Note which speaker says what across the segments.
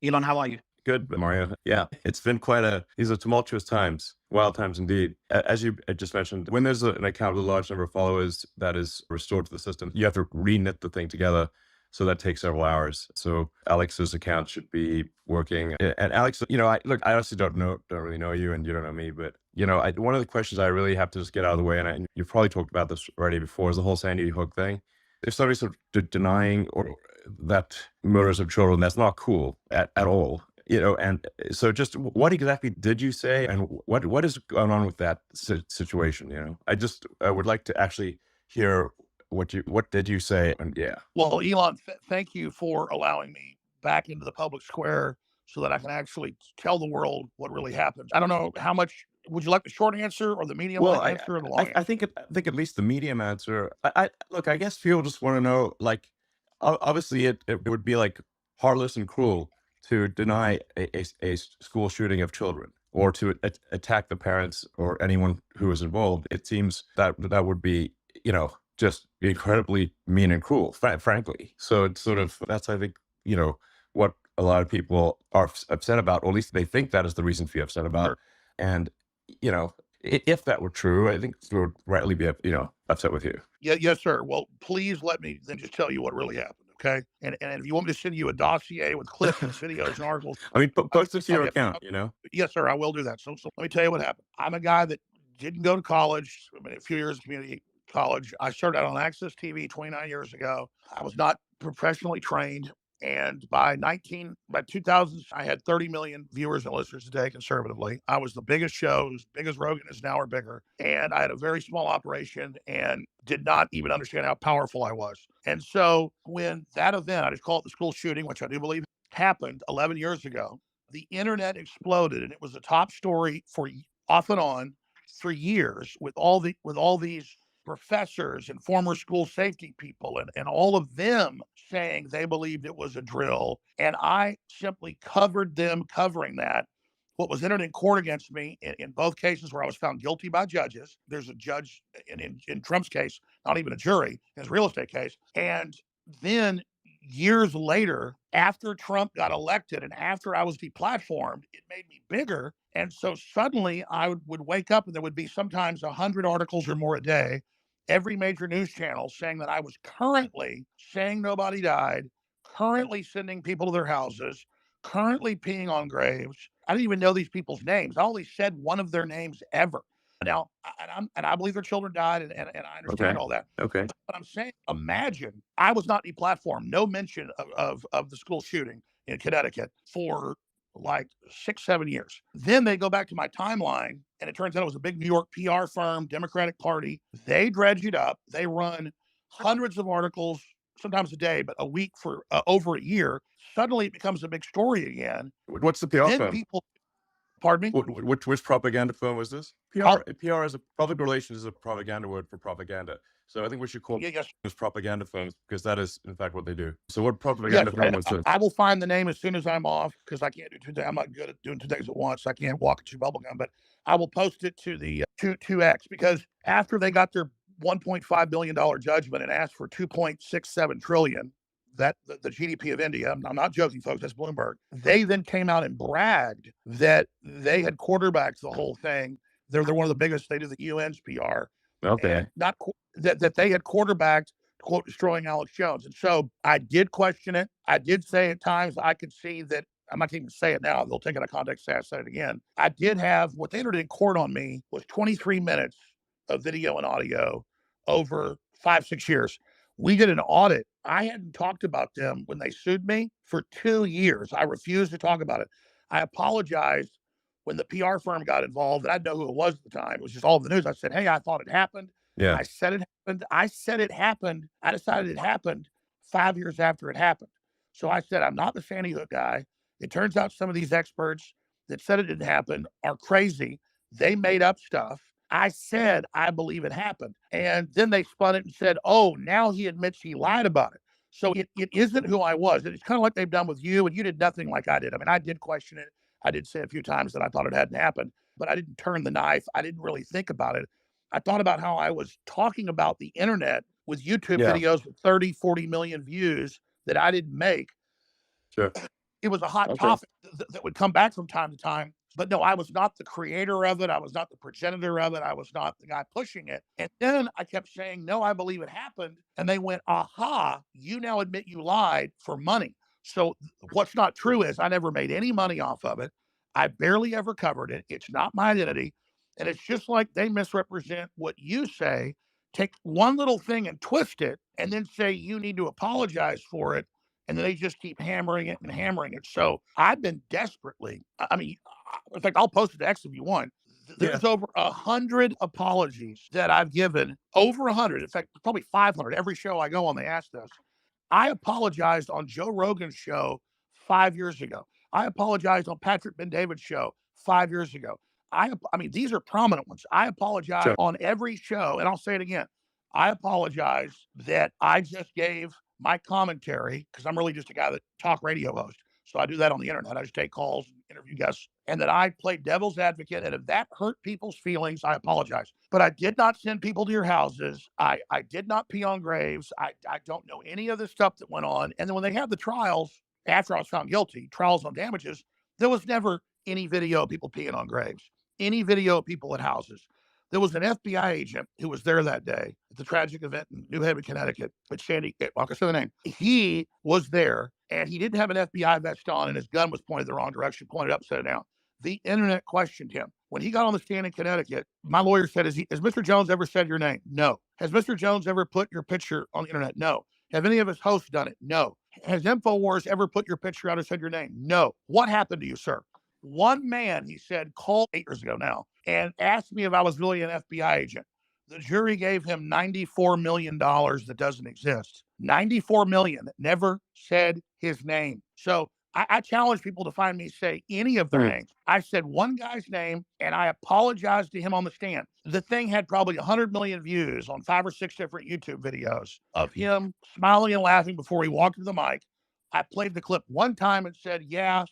Speaker 1: Elon, how are you?
Speaker 2: Good, Mario. Yeah, it's been these are tumultuous times, wild times indeed. As you just mentioned, when there's an account with a large number of followers that is restored to the system, you have to re-knit the thing together. So that takes several hours. So Alex's account should be working. And Alex, I honestly don't really know you, and you don't know me, but one of the questions I really have to just get out of the way, and you've probably talked about this already before, is the whole Sandy Hook thing. If somebody's sort of denying or that murders of children, that's not cool at all. And so just what exactly did you say, and what is going on with that situation? I would like to actually hear what did you say, and yeah.
Speaker 3: Well, Elon, thank you for allowing me back into the public square so that I can actually tell the world what really happened. I don't know how much would you like the short answer or the medium
Speaker 2: Well,
Speaker 3: answer or the long answer?
Speaker 2: I think at least the medium answer. Look, I guess people just want to know, like, obviously it would be like heartless and cruel to deny a school shooting of children, or to attack the parents or anyone who is involved. It seems that would be, just incredibly mean and cruel, frankly. So it's sort of, that's, I think, what a lot of people are upset about, or at least they think that is the reason to be upset about.
Speaker 3: Sure.
Speaker 2: And, you know, if that were true, I think we would rightly be, upset with you.
Speaker 3: Yeah, yes, sir. Well, please let me then just tell you what really happened, okay? And if you want me to send you a dossier with clips and videos and articles,
Speaker 2: I mean, post it to
Speaker 3: I'll
Speaker 2: your
Speaker 3: get
Speaker 2: account,
Speaker 3: yes, sir, I will do that. So let me tell you what happened. I'm a guy that didn't go to college. I mean, a few years of community college. I started out on Access TV 29 years ago. I was not professionally trained. And by 2000, I had 30 million viewers and listeners a day conservatively. I was the biggest show, as big as Rogan is now or bigger. And I had a very small operation and did not even understand how powerful I was. And so when that event, I just call it the school shooting, which I do believe happened 11 years ago, the internet exploded, and it was a top story for off and on for years with all these professors and former school safety people and all of them saying they believed it was a drill. And I simply covered them covering that. What was entered in court against me in both cases where I was found guilty by judges. There's a judge in Trump's case, not even a jury, in his real estate case. And then years later, after Trump got elected and after I was deplatformed, it made me bigger. And so suddenly I would wake up and there would be sometimes 100 articles or more a day, every major news channel saying that I was currently saying nobody died, currently sending people to their houses, currently peeing on graves. I didn't even know these people's names. I only said one of their names ever. Now, and I believe their children died, and I understand
Speaker 2: Okay.
Speaker 3: all that.
Speaker 2: Okay.
Speaker 3: But I'm saying, imagine I was not deplatformed, no mention of the school shooting in Connecticut for like 6, 7 years. Then they go back to my timeline, and it turns out it was a big New York PR firm, Democratic Party. They dredge it up. They run hundreds of articles, sometimes a day, but a week for over a year. Suddenly it becomes a big story again.
Speaker 2: What's the PR
Speaker 3: Then
Speaker 2: firm?
Speaker 3: people, pardon me,
Speaker 2: Which propaganda firm was this?
Speaker 3: I'll,
Speaker 2: PR is public relations is a propaganda word for propaganda. So I think we should call
Speaker 3: yeah, yes,
Speaker 2: this propaganda firms, because that is in fact what they do. So what
Speaker 3: yes,
Speaker 2: propaganda firm was this?
Speaker 3: I will find the name as soon as I'm off because I can't do 2 days. I'm not good at doing 2 days at once. I can't walk and chew bubble gum, but I will post it to the 2X because after they got their $1.5 billion judgment and asked for 2.67 trillion, that the GDP of India, I'm not joking, folks, that's Bloomberg. They then came out and bragged that they had quarterbacked the whole thing. They're one of the biggest. They do the UN's PR,
Speaker 2: Okay.
Speaker 3: and not that they had quarterbacked quote destroying Alex Jones. And so I did question it. I did say at times I could see that I'm not even say it now. They'll take it out of context. Say I said it again. I did have what they entered in court on me was 23 minutes of video and audio over 5, 6 years. We did an audit. I hadn't talked about them when they sued me for 2 years. I refused to talk about it. I apologized when the PR firm got involved, and I didn't know who it was at the time. It was just all over the news. I said, "Hey, I thought it happened."
Speaker 2: Yeah.
Speaker 3: I said it happened. I said it happened. I decided it happened 5 years after it happened. So I said, I'm not the Sandy Hook guy. It turns out some of these experts that said it didn't happen are crazy. They made up stuff. I said, I believe it happened. And then they spun it and said, oh, now he admits he lied about it. So it isn't who I was. It's kind of like they've done with you, and you did nothing like I did. I mean, I did question it. I did say a few times that I thought it hadn't happened, but I didn't turn the knife. I didn't really think about it. I thought about how I was talking about the internet with YouTube
Speaker 2: Yeah.
Speaker 3: videos with 30, 40 million views that I didn't make.
Speaker 2: Sure.
Speaker 3: It was a hot
Speaker 2: Okay.
Speaker 3: topic that would come back from time to time. But no, I was not the creator of it. I was not the progenitor of it. I was not the guy pushing it. And then I kept saying, no, I believe it happened. And they went, aha, you now admit you lied for money. So what's not true is I never made any money off of it. I barely ever covered it. It's not my identity. And it's just like they misrepresent what you say, take one little thing and twist it, and then say you need to apologize for it. And then they just keep hammering it and hammering it. So I've been desperately, I mean, in fact, I'll post it to X if you want.
Speaker 2: Yeah.
Speaker 3: There's over 100 apologies that I've given, over 100. In fact, probably 500. Every show I go on, they ask this. I apologized on Joe Rogan's show 5 years ago. I apologized on Patrick Ben David's show 5 years ago. I mean, these are prominent ones. I apologize
Speaker 2: Sure.
Speaker 3: on every show, and I'll say it again. I apologize that I just gave my commentary because I'm really just a guy that talk radio host. So I do that on the internet. I just take calls, interview guests, and that I played devil's advocate. And if that hurt people's feelings, I apologize. But I did not send people to your houses. I did not pee on graves. I don't know any of the stuff that went on. And then when they had the trials, after I was found guilty, trials on damages, there was never any video of people peeing on graves, any video of people at houses. There was an FBI agent who was there that day at the tragic event in New Haven, Connecticut, at Sandy, like I said the name. He was there and he didn't have an FBI vest on and his gun was pointed the wrong direction, pointed upside down. The internet questioned him. When he got on the stand in Connecticut, my lawyer said, has Mr. Jones ever said your name? No. Has Mr. Jones ever put your picture on the internet? No. Have any of his hosts done it? No. Has InfoWars ever put your picture out or said your name? No. What happened to you, sir? One man, he said, called 8 years ago now and asked me if I was really an FBI agent. The jury gave him $94 million that doesn't exist. $94 million that never said his name. So I challenge people to find me say any of their names. I said one guy's name and I apologized to him on the stand. The thing had probably 100 million views on 5 or 6 different YouTube videos of him smiling and laughing before he walked to the mic. I played the clip one time and said, yeah,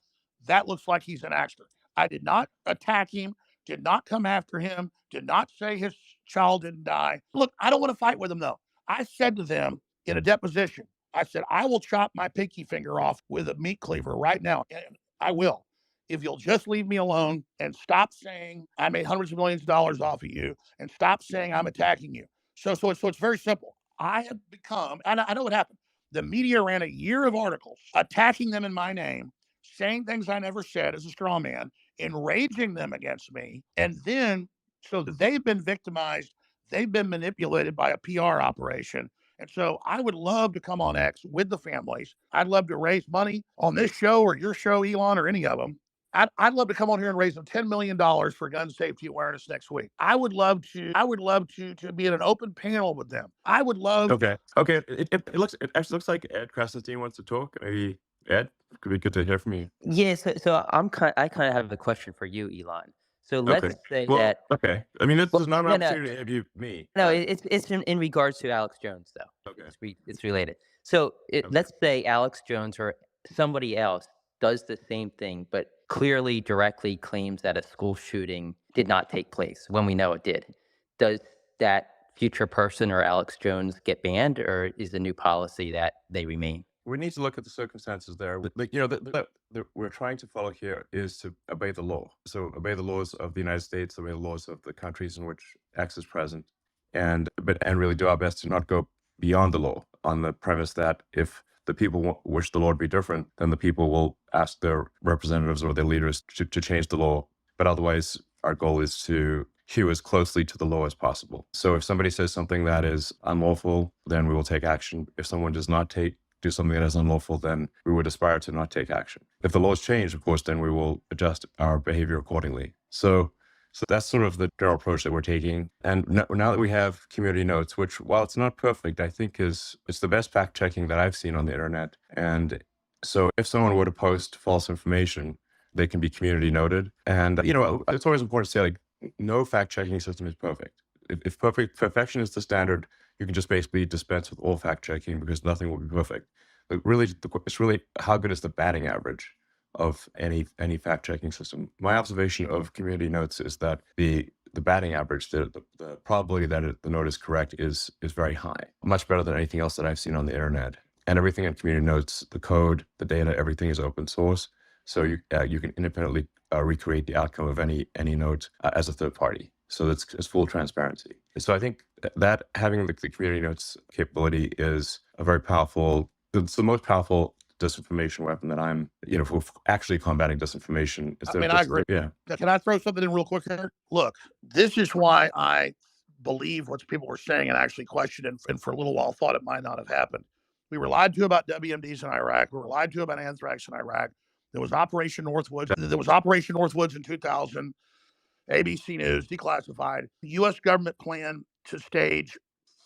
Speaker 3: that looks like he's an actor. I did not attack him, did not come after him, did not say his child didn't die. Look, I don't want to fight with him, though. I said to them in a deposition, I said, I will chop my pinky finger off with a meat cleaver right now. And I will. If you'll just leave me alone and stop saying I made hundreds of millions of dollars off of you and stop saying I'm attacking you. So it's very simple. I have become, and I know what happened. The media ran a year of articles attacking them in my name, saying things I never said as a straw man, enraging them against me. And then, so they've been victimized, they've been manipulated by a PR operation. And so I would love to come on X with the families. I'd love to raise money on this show or your show, Elon, or any of them. I'd love to come on here and raise them $10 million for gun safety awareness next week. I would love to be in an open panel with them. I would love.
Speaker 2: Okay. Okay. It actually looks like Ed Krasenstein wants to talk. Maybe Ed, could be good to hear from you.
Speaker 1: Yeah, so I kind of have a question for you, Elon. So let's
Speaker 2: Okay.
Speaker 1: say
Speaker 2: Well,
Speaker 1: that
Speaker 2: okay. I mean, this
Speaker 1: well,
Speaker 2: is not an
Speaker 1: no, no,
Speaker 2: opportunity to interview me.
Speaker 1: no, it's in regards to Alex Jones though.
Speaker 2: Okay.
Speaker 1: It's related. So
Speaker 2: Okay.
Speaker 1: let's say Alex Jones or somebody else does the same thing, but clearly directly claims that a school shooting did not take place when we know it did. Does that future person or Alex Jones get banned, or is the new policy that they remain?
Speaker 2: We need to look at the circumstances there. Like, we're trying to follow here is to obey the law. So obey the laws of the United States, obey the laws of the countries in which X is present, and really do our best to not go beyond the law on the premise that if the people wish the law to be different, then the people will ask their representatives or their leaders to change the law. But otherwise, our goal is to hew as closely to the law as possible. So if somebody says something that is unlawful, then we will take action. If someone does not do something that is unlawful, then we would aspire to not take action. If the laws change, of course, then we will adjust our behavior accordingly. So that's sort of the general approach that we're taking. And now that we have community notes, which, while it's not perfect, I think it's the best fact checking that I've seen on the internet. And so if someone were to post false information, they can be community noted. And, it's always important to say, like, no fact checking system is perfect. If perfection is the standard, you can just basically dispense with all fact checking because nothing will be perfect. But really, it's really how good is the batting average of any fact checking system. My observation of community notes is that the batting average, the probability that the note is correct is very high, much better than anything else that I've seen on the internet. and everything in community notes, the code, the data, everything is open source. So you can independently recreate the outcome of any node as a third party. So it's full transparency. So I think that having the community notes capability is a very powerful. It's the most powerful disinformation weapon that I'm, for actually combating disinformation.
Speaker 3: I mean, I agree.
Speaker 2: Yeah.
Speaker 3: Can I throw something in real quick here? Look, this is why I believe what people were saying and actually questioned and for a little while thought it might not have happened. We were lied to about WMDs in Iraq. We were lied to about anthrax in Iraq. There was Operation Northwoods. There was Operation Northwoods in 2000. ABC News, declassified. The U.S. government planned to stage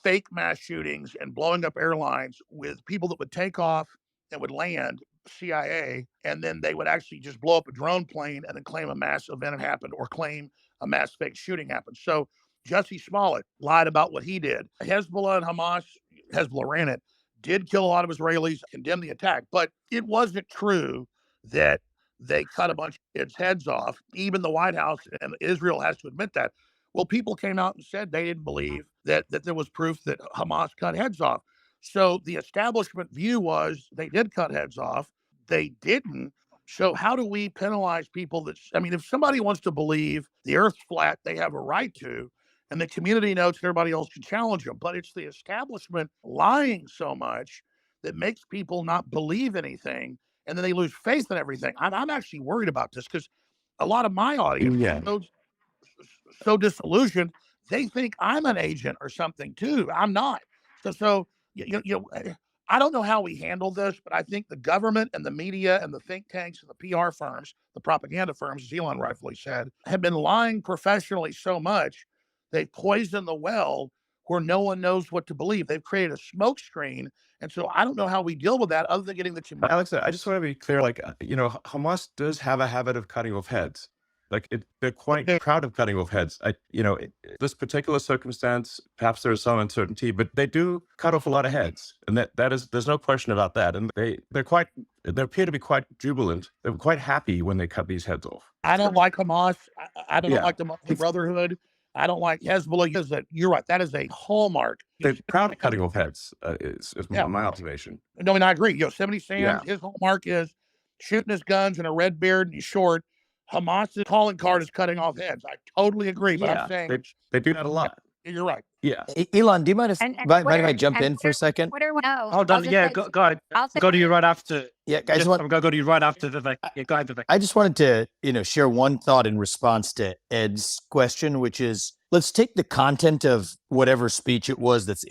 Speaker 3: fake mass shootings and blowing up airlines with people that would take off and would land, CIA, and then they would actually just blow up a drone plane and then claim a mass event had happened or claim a mass fake shooting happened. So Jesse Smollett lied about what he did. Hezbollah and Hamas, Hezbollah ran it, did kill a lot of Israelis, condemned the attack, but it wasn't true that they cut a bunch of kids' heads off. Even the White House and Israel has to admit that. Well, people came out and said they didn't believe that there was proof that Hamas cut heads off. So the establishment view was they did cut heads off. They didn't. So how do we penalize people that, I mean, if somebody wants to believe the earth's flat, they have a right to, and the community notes and everybody else can challenge them. But it's the establishment lying so much that makes people not believe anything, and then they lose faith in everything. I'm actually worried about this because a lot of my audience is so disillusioned, they think I'm an agent or something too. I'm not. So I don't know how we handle this, but I think the government and the media and the think tanks and the PR firms, the propaganda firms, as Elon rightfully said, have been lying professionally so much, they've poisoned the well where no one knows what to believe. They've created a smoke screen. And so I don't know how we deal with that other than getting the
Speaker 2: But Alex, I just want to be clear, like, Hamas does have a habit of cutting off heads. Like they're quite proud of cutting off heads. This particular circumstance, perhaps there is some uncertainty, but they do cut off a lot of heads, and that is, there's no question about that. And they appear to be quite jubilant. They're quite happy when they cut these heads off.
Speaker 3: I don't like Hamas. I don't like the Muslim Brotherhood. I don't like Hezbollah. You're right. That is a hallmark.
Speaker 2: They're proud of cutting off heads. Is my observation.
Speaker 3: No, I mean, I agree. Yosemite Sam, his hallmark is shooting his guns and a red beard and he's short. Hamas's calling card is cutting off heads. I totally agree, but I'm saying
Speaker 2: they do that a lot.
Speaker 3: You're right.
Speaker 2: Yeah.
Speaker 4: Elon, do you mind if I jump in for a second?
Speaker 5: Hold on. Yeah, go ahead. I'll go to you right after.
Speaker 4: Yeah, guys,
Speaker 5: I'm going to go to you right after Vivek. Yeah, go ahead, Vivek.
Speaker 4: I just wanted to, share one thought in response to Ed's question, which is, let's take the content of whatever speech it was that's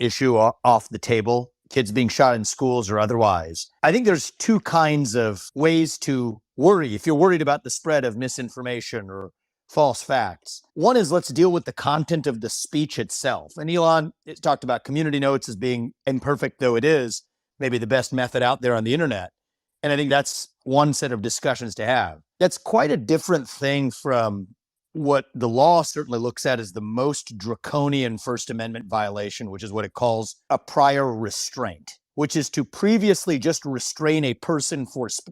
Speaker 4: off the table, kids being shot in schools or otherwise. I think there's two kinds of ways to worry if you're worried about the spread of misinformation or false facts. One is, let's deal with the content of the speech itself. And Elon talked about community notes as being, imperfect though it is, maybe the best method out there on the internet. And I think that's one set of discussions to have. That's quite a different thing from what the law certainly looks at as the most draconian First Amendment violation, which is what it calls a prior restraint, which is to previously just restrain a person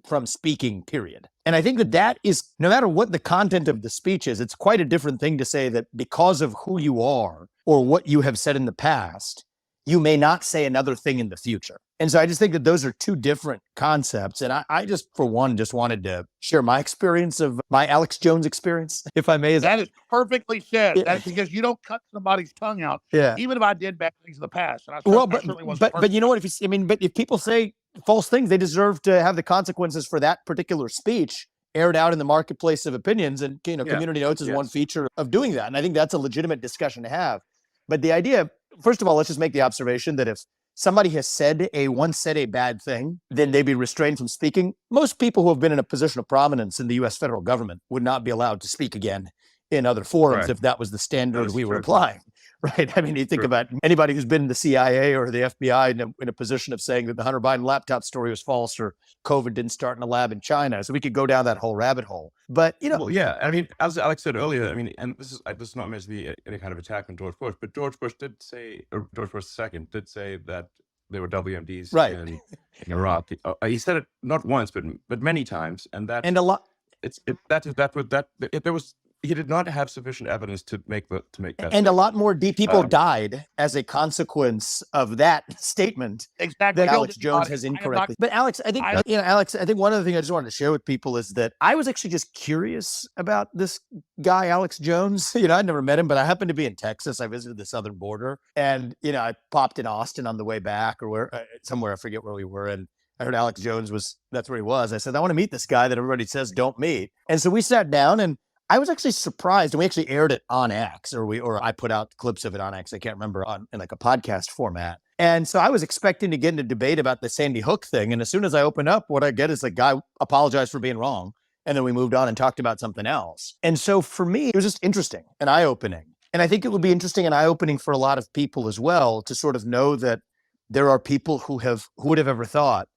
Speaker 4: from speaking, period. And I think that is, no matter what the content of the speech is, it's quite a different thing to say that because of who you are or what you have said in the past, you may not say another thing in the future. And so I just think that those are two different concepts. And I just, for one, just wanted to share my experience of my Alex Jones experience, if I may.
Speaker 3: That is perfectly said. That's because you don't cut somebody's tongue out.
Speaker 4: Yeah.
Speaker 3: Even if I did bad things in the past. And
Speaker 4: but you know what? If people say false things, they deserve to have the consequences for that particular speech aired out in the marketplace of opinions. And community notes is one feature of doing that. And I think that's a legitimate discussion to have. But the idea, first of all, let's just make the observation that if somebody has once said a bad thing, then they'd be restrained from speaking. Most people who have been in a position of prominence in the U.S. federal government would not be allowed to speak again in other forums if that was the standard we were applying. Right. I mean, you think about anybody who's been in the CIA or the FBI in a position of saying that the Hunter Biden laptop story was false or COVID didn't start in a lab in China. So we could go down that whole rabbit hole. But,
Speaker 2: Well, yeah. I mean, as Alex said earlier, I mean, and this is not meant to be any kind of attack on George Bush, but George Bush II did say that there were WMDs in Iraq. He said it not once, but many times. And that,
Speaker 4: and a lot.
Speaker 2: there was he did not have sufficient evidence to make that
Speaker 4: And
Speaker 2: statement.
Speaker 4: a lot more people
Speaker 2: Um,
Speaker 4: died as a consequence of that statement
Speaker 3: Exactly.
Speaker 4: that
Speaker 3: Killed
Speaker 4: Alex Jones
Speaker 3: anybody.
Speaker 4: has
Speaker 3: I am not.
Speaker 4: incorrectly. But Alex, I think,
Speaker 3: I
Speaker 4: Alex, I think one other thing I just wanted to share with people is that I was actually just curious about this guy, Alex Jones. I'd never met him, but I happened to be in Texas. I visited the southern border, and I popped in Austin on the way back, or somewhere, I forget where we were, and I heard Alex Jones that's where he was. I said, I want to meet this guy that everybody says don't meet. And so we sat down, and I was actually surprised, and we actually aired it on X, or I put out clips of it on X. I can't remember, in like a podcast format. And so I was expecting to get in a debate about the Sandy Hook thing. And as soon as I open up, what I get is like, guy apologized for being wrong. And then we moved on and talked about something else. And so for me, it was just interesting and eye-opening. And I think it would be interesting and eye-opening for a lot of people as well to sort of know that there are people who would have ever thought,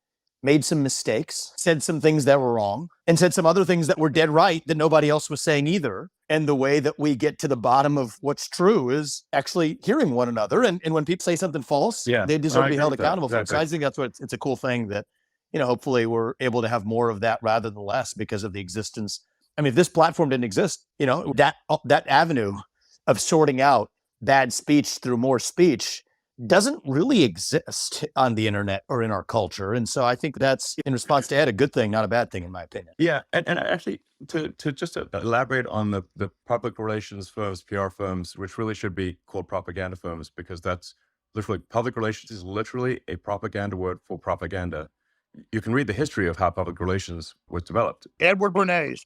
Speaker 4: made some mistakes, said some things that were wrong, and said some other things that were dead right that nobody else was saying either. And the way that we get to the bottom of what's true is actually hearing one another. And when people say something false, they deserve to be held accountable for it. So I think it's a cool thing that, hopefully we're able to have more of that rather than less because of the existence. I mean, if this platform didn't exist, that avenue of sorting out bad speech through more speech doesn't really exist on the internet or in our culture. And so I think that's, in response to Ed, a good thing, not a bad thing, in my opinion.
Speaker 2: Yeah. And actually, to just elaborate on the public relations firms, PR firms, which really should be called propaganda firms, because that's literally, public relations is literally a propaganda word for propaganda. You can read the history of how public relations was developed.
Speaker 3: Edward Bernays.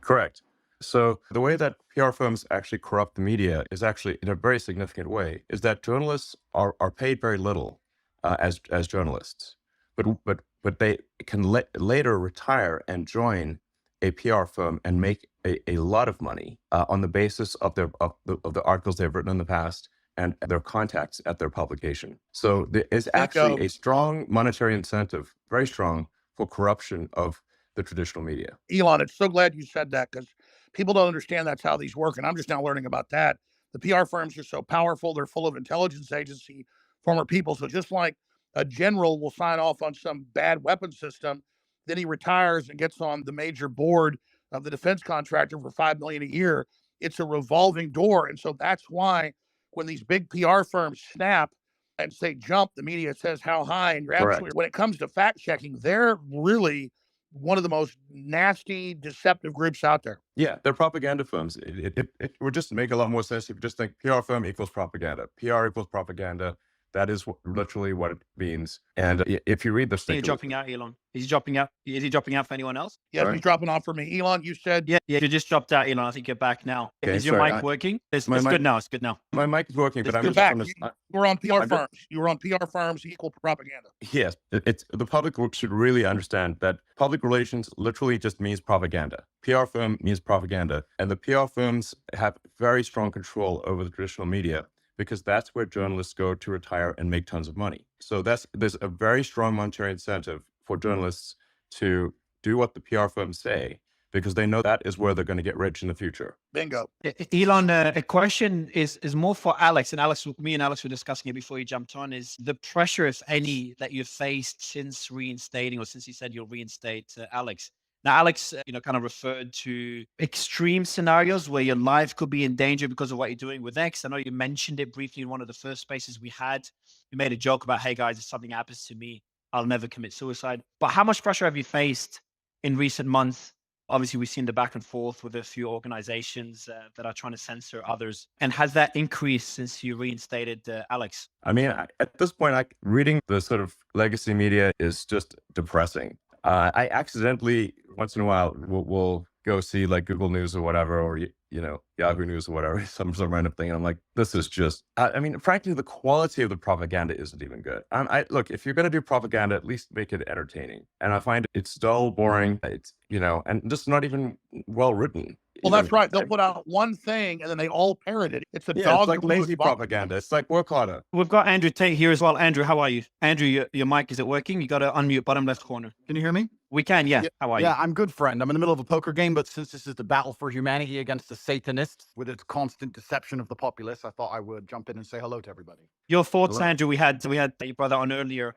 Speaker 2: Correct. So the way that PR firms actually corrupt the media is actually, in a very significant way, is that journalists are paid very little as journalists, but they can later retire and join a PR firm and make a lot of money on the basis of the articles they've written in the past and their contacts at their publication. So there is actually a strong monetary incentive, very strong, for corruption of the traditional media.
Speaker 3: Elon, it's so glad you said that, because people don't understand that's how these work. And I'm just now learning about that. The PR firms are so powerful. They're full of intelligence agency former people. So just like a general will sign off on some bad weapon system, then he retires and gets on the major board of the defense contractor for $5 million a year. It's a revolving door. And so that's why when these big PR firms snap and say jump, the media says how high. And you're absolutely, when it comes to fact checking, they're really one of the most nasty, deceptive groups out there.
Speaker 2: Yeah, they're propaganda firms. It would just make a lot more sense if you just think PR firm equals propaganda. PR equals propaganda. That is literally what it means. And if you read the
Speaker 5: You're dropping out, Elon. Is he dropping out? Is he dropping out for anyone else?
Speaker 3: Yes, he's dropping off for me. Elon, you said...
Speaker 5: Yeah, you just dropped out, Elon. I think you're back now.
Speaker 2: Okay,
Speaker 5: is your mic working? It's good now. It's good now.
Speaker 2: My mic is working, but I'm just
Speaker 3: back. You were on PR firms. You were on PR firms equal propaganda.
Speaker 2: Yes, the public should really understand that public relations literally just means propaganda. PR firm means propaganda. And the PR firms have very strong control over the traditional media, because that's where journalists go to retire and make tons of money. So there's a very strong monetary incentive for journalists to do what the PR firms say, because they know that is where they're going to get rich in the future.
Speaker 3: Bingo.
Speaker 5: Elon, a question is more for Alex. And Alex, me and Alex were discussing it before you jumped on, is the pressure, if any, that you've faced since reinstating, or since you said you'll reinstate Alex. Now, Alex, kind of referred to extreme scenarios where your life could be in danger because of what you're doing with X. I know you mentioned it briefly in one of the first spaces we had. You made a joke about, hey, guys, if something happens to me, I'll never commit suicide. But how much pressure have you faced in recent months? Obviously, we've seen the back and forth with a few organizations that are trying to censor others. And has that increased since you reinstated Alex?
Speaker 2: I mean, at this point, reading the sort of legacy media is just depressing. I accidentally, once in a while, will go see like Google News or whatever, or Yahoo News or whatever, some random thing. And I'm like, this is just, I mean, frankly, the quality of the propaganda isn't even good. Look, if you're going to do propaganda, at least make it entertaining. And I find it's dull, boring, it's, and just not even well written.
Speaker 3: Well, that's right. They'll put out one thing and then they all parrot it. It's a dog.
Speaker 2: It's like lazy propaganda. It's like work harder.
Speaker 5: We've got Andrew Tate here as well. Andrew, how are you? Andrew, your mic, is it working? You got to unmute bottom left corner.
Speaker 6: Can you hear me?
Speaker 5: We can, yeah. How are you?
Speaker 6: Yeah, I'm good, friend. I'm in the middle of a poker game, but since this is the battle for humanity against the Satanists with its constant deception of the populace, I thought I would jump in and say hello to everybody.
Speaker 5: Your thoughts, Andrew? We had your brother on earlier,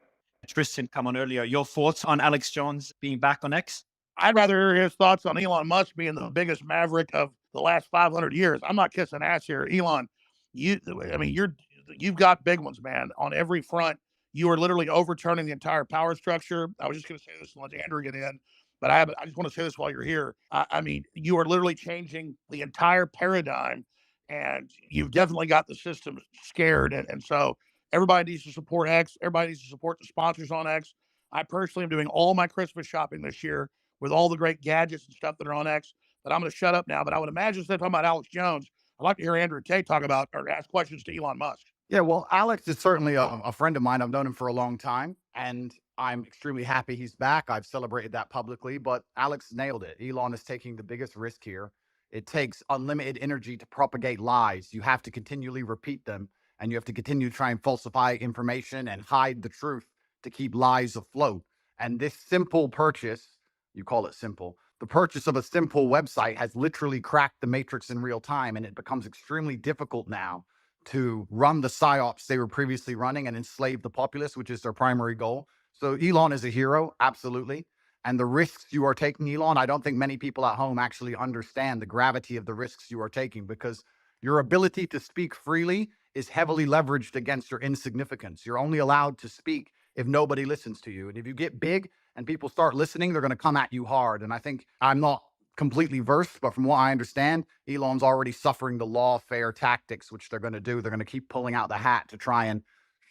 Speaker 5: Tristan, come on earlier. Your thoughts on Alex Jones being back on X?
Speaker 3: I'd rather hear his thoughts on Elon Musk being the biggest maverick of the last 500 years. I'm not kissing ass here, Elon. I mean, you've got big ones, man, on every front. You are literally overturning the entire power structure. I was just going to say this and let Andrew get in, but I just want to say this while you're here. I mean, you are literally changing the entire paradigm, and you've definitely got the system scared. And so everybody needs to support X. Everybody needs to support the sponsors on X. I personally am doing all my Christmas shopping this year with all the great gadgets and stuff that are on X. But I'm going to shut up now. But I would imagine instead of talking about Alex Jones, I'd like to hear Andrew Tate talk about or ask questions to Elon Musk.
Speaker 6: Yeah, well, Alex is certainly a friend of mine. I've known him for a long time, and I'm extremely happy he's back. I've celebrated that publicly, but Alex nailed it. Elon is taking the biggest risk here. It takes unlimited energy to propagate lies. You have to continually repeat them, and you have to continue to try and falsify information and hide the truth to keep lies afloat. And this simple purchase, you call it simple, the purchase of a simple website has literally cracked the matrix in real time, and it becomes extremely difficult now to run the psyops they were previously running and enslave the populace, which is their primary goal. So Elon is a hero, absolutely. And the risks you are taking, Elon, I don't think many people at home actually understand the gravity of the risks you are taking, because your ability to speak freely is heavily leveraged against your insignificance. You're only allowed to speak if nobody listens to you. And if you get big and people start listening, they're going to come at you hard. And I think I'm not completely versed, but from what I understand, Elon's already suffering the lawfare tactics, which they're going to do. They're going to keep pulling out the hat to try and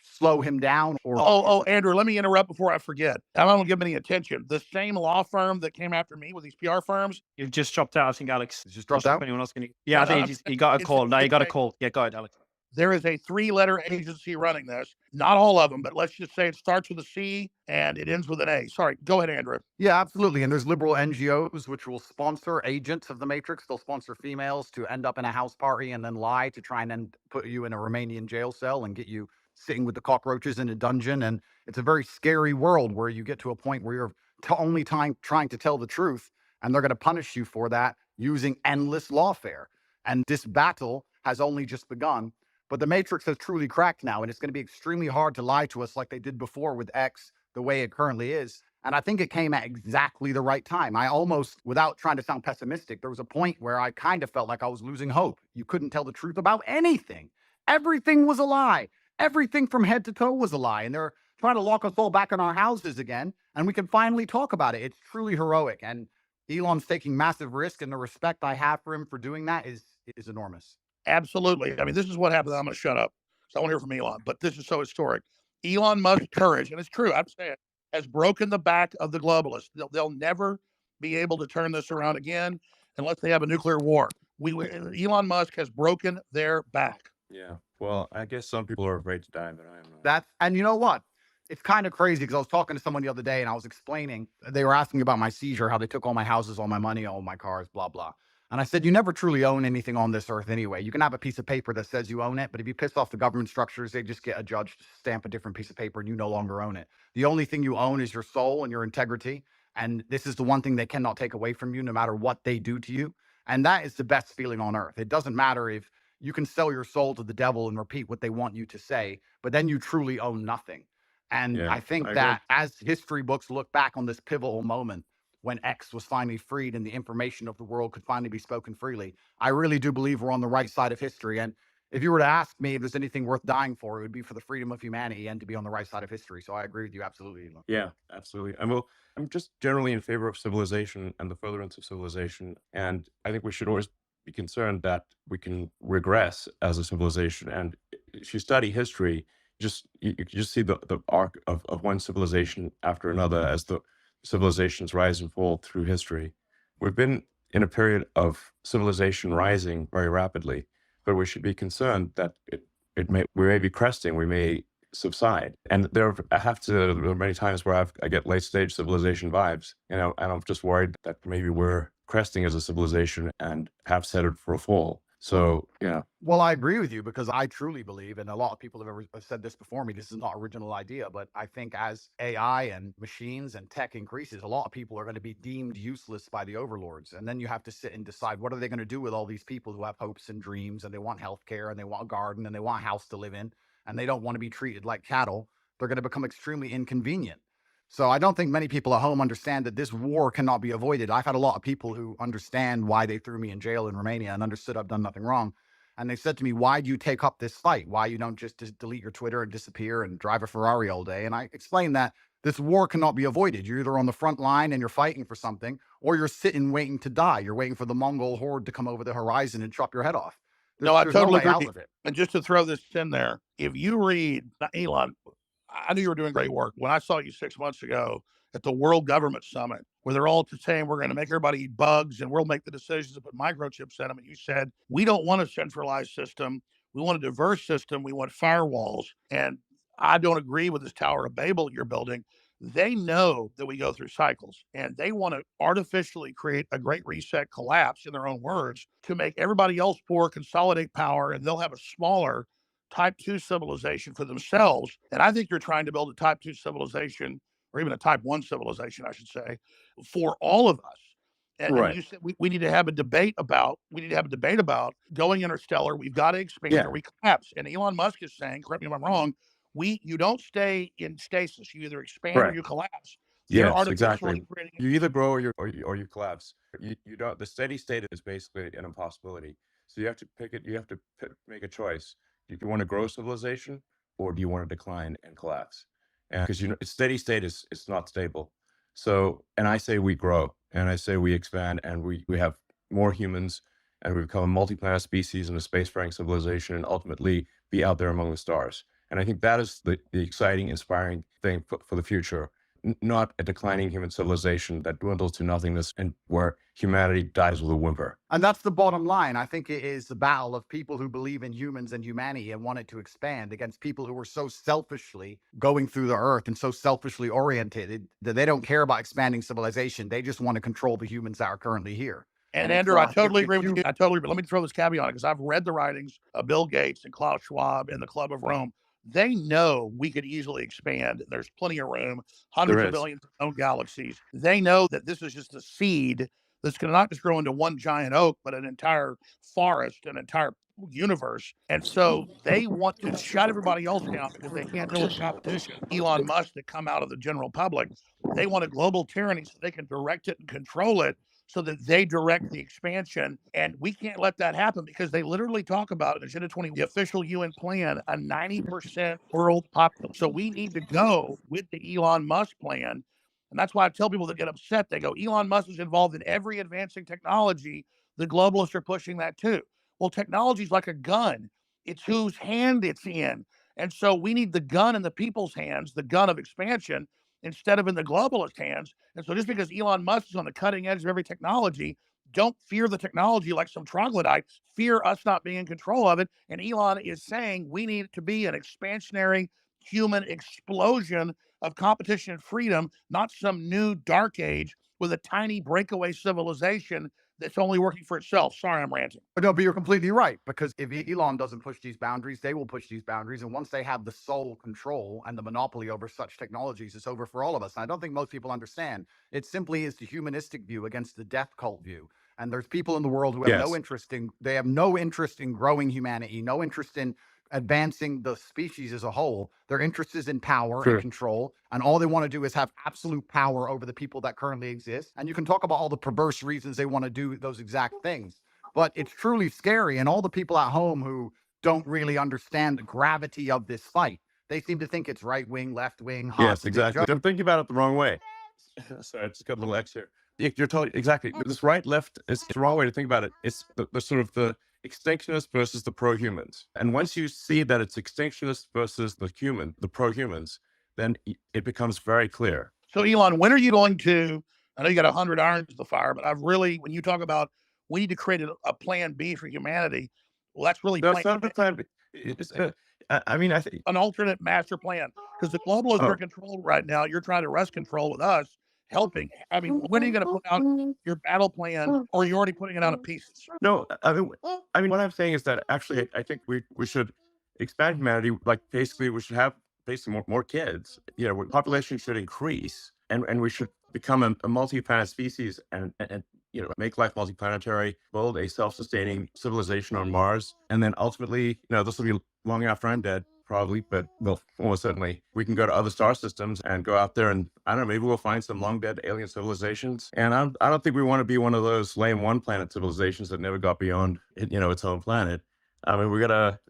Speaker 6: slow him down.
Speaker 3: Andrew, let me interrupt before I forget. I don't give him any attention. The same law firm that came after me with these PR firms.
Speaker 5: You've just dropped out, I think, Alex.
Speaker 6: It's just dropped out.
Speaker 5: Anyone else can? Yeah, I think he got a call. No, you got a call. Yeah, go ahead, Alex.
Speaker 3: There is a 3-letter agency running this. Not all of them, but let's just say it starts with a C and it ends with an A. Sorry, go ahead, Andrew.
Speaker 6: Yeah, absolutely. And there's liberal NGOs which will sponsor agents of the Matrix. They'll sponsor females to end up in a house party and then lie to try and then put you in a Romanian jail cell and get you sitting with the cockroaches in a dungeon. And it's a very scary world where you get to a point where you're only trying to tell the truth, and they're going to punish you for that using endless lawfare. And this battle has only just begun. But the Matrix has truly cracked now, and it's going to be extremely hard to lie to us like they did before with X, the way it currently is. And I think it came at exactly the right time. I almost, without trying to sound pessimistic, there was a point where I kind of felt like I was losing hope. You couldn't tell the truth about anything. Everything was a lie. Everything from head to toe was a lie. And they're trying to lock us all back in our houses again, and we can finally talk about it. It's truly heroic. And Elon's taking massive risk, and the respect I have for him for doing that is enormous.
Speaker 3: Absolutely. I mean, this is what happened. I'm going to shut up. So I want to hear from Elon, but this is so historic. Elon Musk's courage, and it's true, I'm saying, has broken the back of the globalists. They'll never be able to turn this around again unless they have a nuclear war. Elon Musk has broken their back.
Speaker 2: Yeah. Well, I guess some people are afraid to die, but I am not.
Speaker 6: And you know what? It's kind of crazy because I was talking to someone the other day and I was explaining, they were asking about my seizure, how they took all my houses, all my money, all my cars, blah, blah. And I said, you never truly own anything on this earth anyway. You can have a piece of paper that says you own it, but if you piss off the government structures, they just get a judge to stamp a different piece of paper and you no longer own it. The only thing you own is your soul and your integrity. And this is the one thing they cannot take away from you, no matter what they do to you. And that is the best feeling on earth. It doesn't matter if you can sell your soul to the devil and repeat what they want you to say, but then you truly own nothing. And
Speaker 2: Yeah,
Speaker 6: I think
Speaker 2: I
Speaker 6: that as history books look back on this pivotal moment, when X was finally freed and the information of the world could finally be spoken freely, I really do believe we're on the right side of history. And if you were to ask me if there's anything worth dying for, it would be for the freedom of humanity and to be on the right side of history. So I agree with you absolutely, Elon.
Speaker 2: Yeah, absolutely. I'm just generally in favor of civilization and the furtherance of civilization. And I think we should always be concerned that we can regress as a civilization. And if you study history, you can just see the arc of one civilization after another as the civilizations rise and fall through history. We've been in a period of civilization rising very rapidly, but we should be concerned that we may be cresting, we may subside. And there are many times where I get late stage civilization vibes, and I'm just worried that maybe we're cresting as a civilization and have set it for a fall. So, yeah.
Speaker 6: Well, I agree with you because I truly believe, and a lot of people have said this before me, this is not original idea, but I think as AI and machines and tech increases, a lot of people are going to be deemed useless by the overlords. And then you have to sit and decide, what are they going to do with all these people who have hopes and dreams, and they want healthcare, and they want a garden, and they want a house to live in, and they don't want to be treated like cattle? They're going to become extremely inconvenient. So I don't think many people at home understand that this war cannot be avoided. I've had a lot of people who understand why they threw me in jail in Romania and understood I've done nothing wrong. And they said to me, why do you take up this fight? Why you don't just delete your Twitter and disappear and drive a Ferrari all day? And I explained that this war cannot be avoided. You're either on the front line and you're fighting for something, or you're sitting waiting to die. You're waiting for the Mongol horde to come over the horizon and chop your head off.
Speaker 3: No, I
Speaker 6: There's no
Speaker 3: totally
Speaker 6: way out
Speaker 3: agree.
Speaker 6: of it.
Speaker 3: And just to throw this in there, if you read Elon, I knew you were doing great work. When I saw you 6 months ago at the World Government Summit, where they're all saying we're going to make everybody eat bugs and we'll make the decisions to put microchips in them, and you said, we don't want a centralized system. We want a diverse system. We want firewalls. And I don't agree with this Tower of Babel you're building. They know that we go through cycles, and they want to artificially create a great reset collapse, in their own words, to make everybody else poor, consolidate power, and they'll have a smaller type 2 civilization for themselves. And I think you're trying to build a type 2 civilization, or even a type 1 civilization, I should say, for all of us. And
Speaker 2: Right.
Speaker 3: you said we need to have a debate about going interstellar. We've got to expand
Speaker 2: Yeah.
Speaker 3: or we collapse. And Elon Musk is saying, correct me if I'm wrong, you don't stay in stasis. You either expand or
Speaker 2: Correct.
Speaker 3: you collapse. They're
Speaker 2: Yes,
Speaker 3: artificially
Speaker 2: exactly.
Speaker 3: creating.
Speaker 2: You either grow or you collapse. You don't. The steady state is basically an impossibility. So you have to pick it. You have to make a choice. Do you want to grow civilization, or do you want to decline and collapse? And because steady state is it's not stable. So, and I say we grow, and I say we expand, and we have more humans, and we become a multi-planet species and a spacefaring civilization, and ultimately be out there among the stars. And I think that is the exciting, inspiring thing for the future. Not a declining human civilization that dwindles to nothingness and where humanity dies with a whimper.
Speaker 6: And that's the bottom line. I think it is the battle of people who believe in humans and humanity and want it to expand against people who are so selfishly going through the earth and so selfishly oriented that they don't care about expanding civilization. They just want to control the humans that are currently here.
Speaker 3: And Andrew, I totally agree with you. I totally agree. Let me throw this caveat on it, because I've read the writings of Bill Gates and Klaus Schwab and the Club of Rome. They know we could easily expand. There's plenty of room, hundreds of billions of known galaxies. They know that this is just a seed that's going to not just grow into one giant oak, but an entire forest, an entire universe. And so they want to shut everybody else down because they can't deal with competition. Elon Musk, that come out of the general public, they want a global tyranny so they can direct it and control it, so that they direct the expansion. And we can't let that happen, because they literally talk about it in Agenda 20, the official UN plan, a 90% world population. So we need to go with the Elon Musk plan. And that's why I tell people that get upset, they go, Elon Musk is involved in every advancing technology. The globalists are pushing that too. Well, technology is like a gun. It's whose hand it's in. And so we need the gun in the people's hands, the gun of expansion, instead of in the globalist hands. And so just because Elon Musk is on the cutting edge of every technology, don't fear the technology like some troglodyte. Fear us not being in control of it. And Elon is saying we need it to be an expansionary human explosion of competition and freedom, not some new dark age with a tiny breakaway civilization that's only working for itself. Sorry, I'm ranting.
Speaker 6: No, but you're completely right, because if Elon doesn't push these boundaries, they will push these boundaries. And once they have the sole control and the monopoly over such technologies, it's over for all of us. And I don't think most people understand. It simply is the humanistic view against the death cult view. And there's people in the world who have they have no interest in growing humanity, no interest in advancing the species as a whole. Their interest is in power and control, and all they want to do is have absolute power over the people that currently exist. And you can talk about all the perverse reasons they want to do those exact things, but it's truly scary. And all the people at home who don't really understand the gravity of this fight, they seem to think it's right wing, left wing.
Speaker 2: Yes, exactly. They're thinking about it the wrong way. Sorry, I just got a little X here. You're totally exactly. This right left is the wrong way to think about it. It's the sort of the extinctionists versus the pro-humans. And once you see that it's extinctionists versus the pro-humans, then it becomes very clear.
Speaker 3: So Elon, when are you going to, I know you got 100 irons to the fire, but when you talk about we need to create a plan B for humanity, well, that's really
Speaker 2: No, it's not the plan. I mean, I think
Speaker 3: an alternate master plan, because the globalists are controlled right now. You're trying to wrest control with us, helping. I mean, when are you going to put out your battle plan, or are you already putting it out in pieces?
Speaker 2: no. I mean, what I'm saying is that actually, I think we should expand humanity. Like basically, we should have basically more kids. You know, population should increase, and we should become a multi-planet species, and make life multiplanetary, build a self-sustaining civilization on Mars, and then ultimately, this will be long after I'm dead. probably, but well, almost certainly we can go to other star systems and go out there and I don't know, maybe we'll find some long dead alien civilizations. And I don't think we want to be one of those lame one planet civilizations that never got beyond its own planet. I mean, we gotta,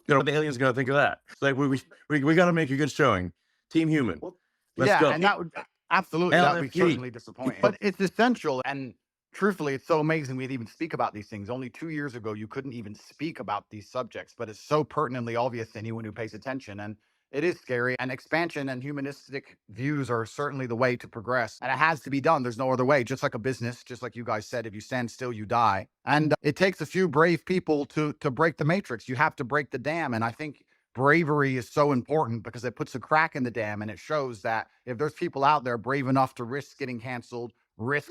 Speaker 2: the aliens gonna think of that. It's like we got to make a good showing. Team Human. Let's
Speaker 6: yeah,
Speaker 2: go.
Speaker 6: and that would absolutely that would be
Speaker 2: LFG.
Speaker 6: certainly disappointing. But it's essential, and truthfully, it's so amazing we'd even speak about these things. Only 2 years ago, you couldn't even speak about these subjects, but it's so pertinently obvious to anyone who pays attention. And it is scary. And expansion and humanistic views are certainly the way to progress. And it has to be done. There's no other way. Just like a business, just like you guys said, if you stand still, you die. And it takes a few brave people to break the matrix. You have to break the dam. And I think bravery is so important because it puts a crack in the dam, and it shows that if there's people out there brave enough to risk getting canceled, risk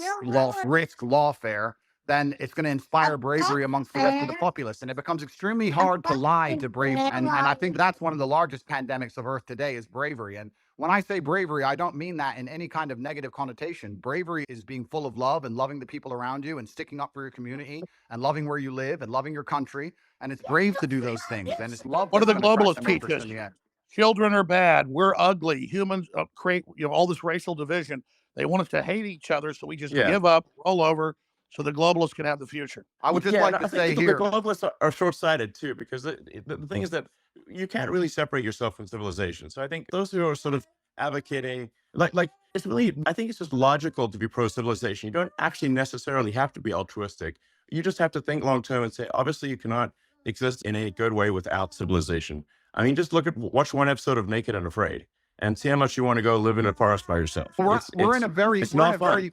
Speaker 6: lawfare, then it's going to inspire bravery amongst the rest of the populace. And it becomes extremely hard to lie to brave. And I think that's one of the largest pandemics of Earth today is bravery. And when I say bravery, I don't mean that in any kind of negative connotation. Bravery is being full of love and loving the people around you and sticking up for your community and loving where you live and loving your country. And it's brave to do those things. And it's love.
Speaker 3: What do the
Speaker 6: that's gonna crack
Speaker 3: globalists
Speaker 6: the
Speaker 3: teach
Speaker 6: matrix
Speaker 3: us?
Speaker 6: in the end.
Speaker 3: Children are bad. We're ugly. Humans create all this racial division. They want us to hate each other, so we just
Speaker 2: Yeah.
Speaker 3: give up, roll over, so the globalists can have the future.
Speaker 6: I would just
Speaker 2: Yeah,
Speaker 6: like
Speaker 2: and
Speaker 6: to
Speaker 2: I think
Speaker 6: say
Speaker 2: the
Speaker 6: here.
Speaker 2: globalists are short-sighted too, because the thing is that you can't really separate yourself from civilization. So I think those who are sort of advocating, like it's really, I think it's just logical to be pro-civilization. You don't actually necessarily have to be altruistic. You just have to think long-term and say, obviously, you cannot exist in a good way without civilization. I mean, just watch one episode of Naked and Afraid, and see how much you want to go live in a forest by yourself.
Speaker 6: We're in a very,
Speaker 2: it's
Speaker 6: we're in
Speaker 2: not
Speaker 6: a
Speaker 2: fun.
Speaker 6: very,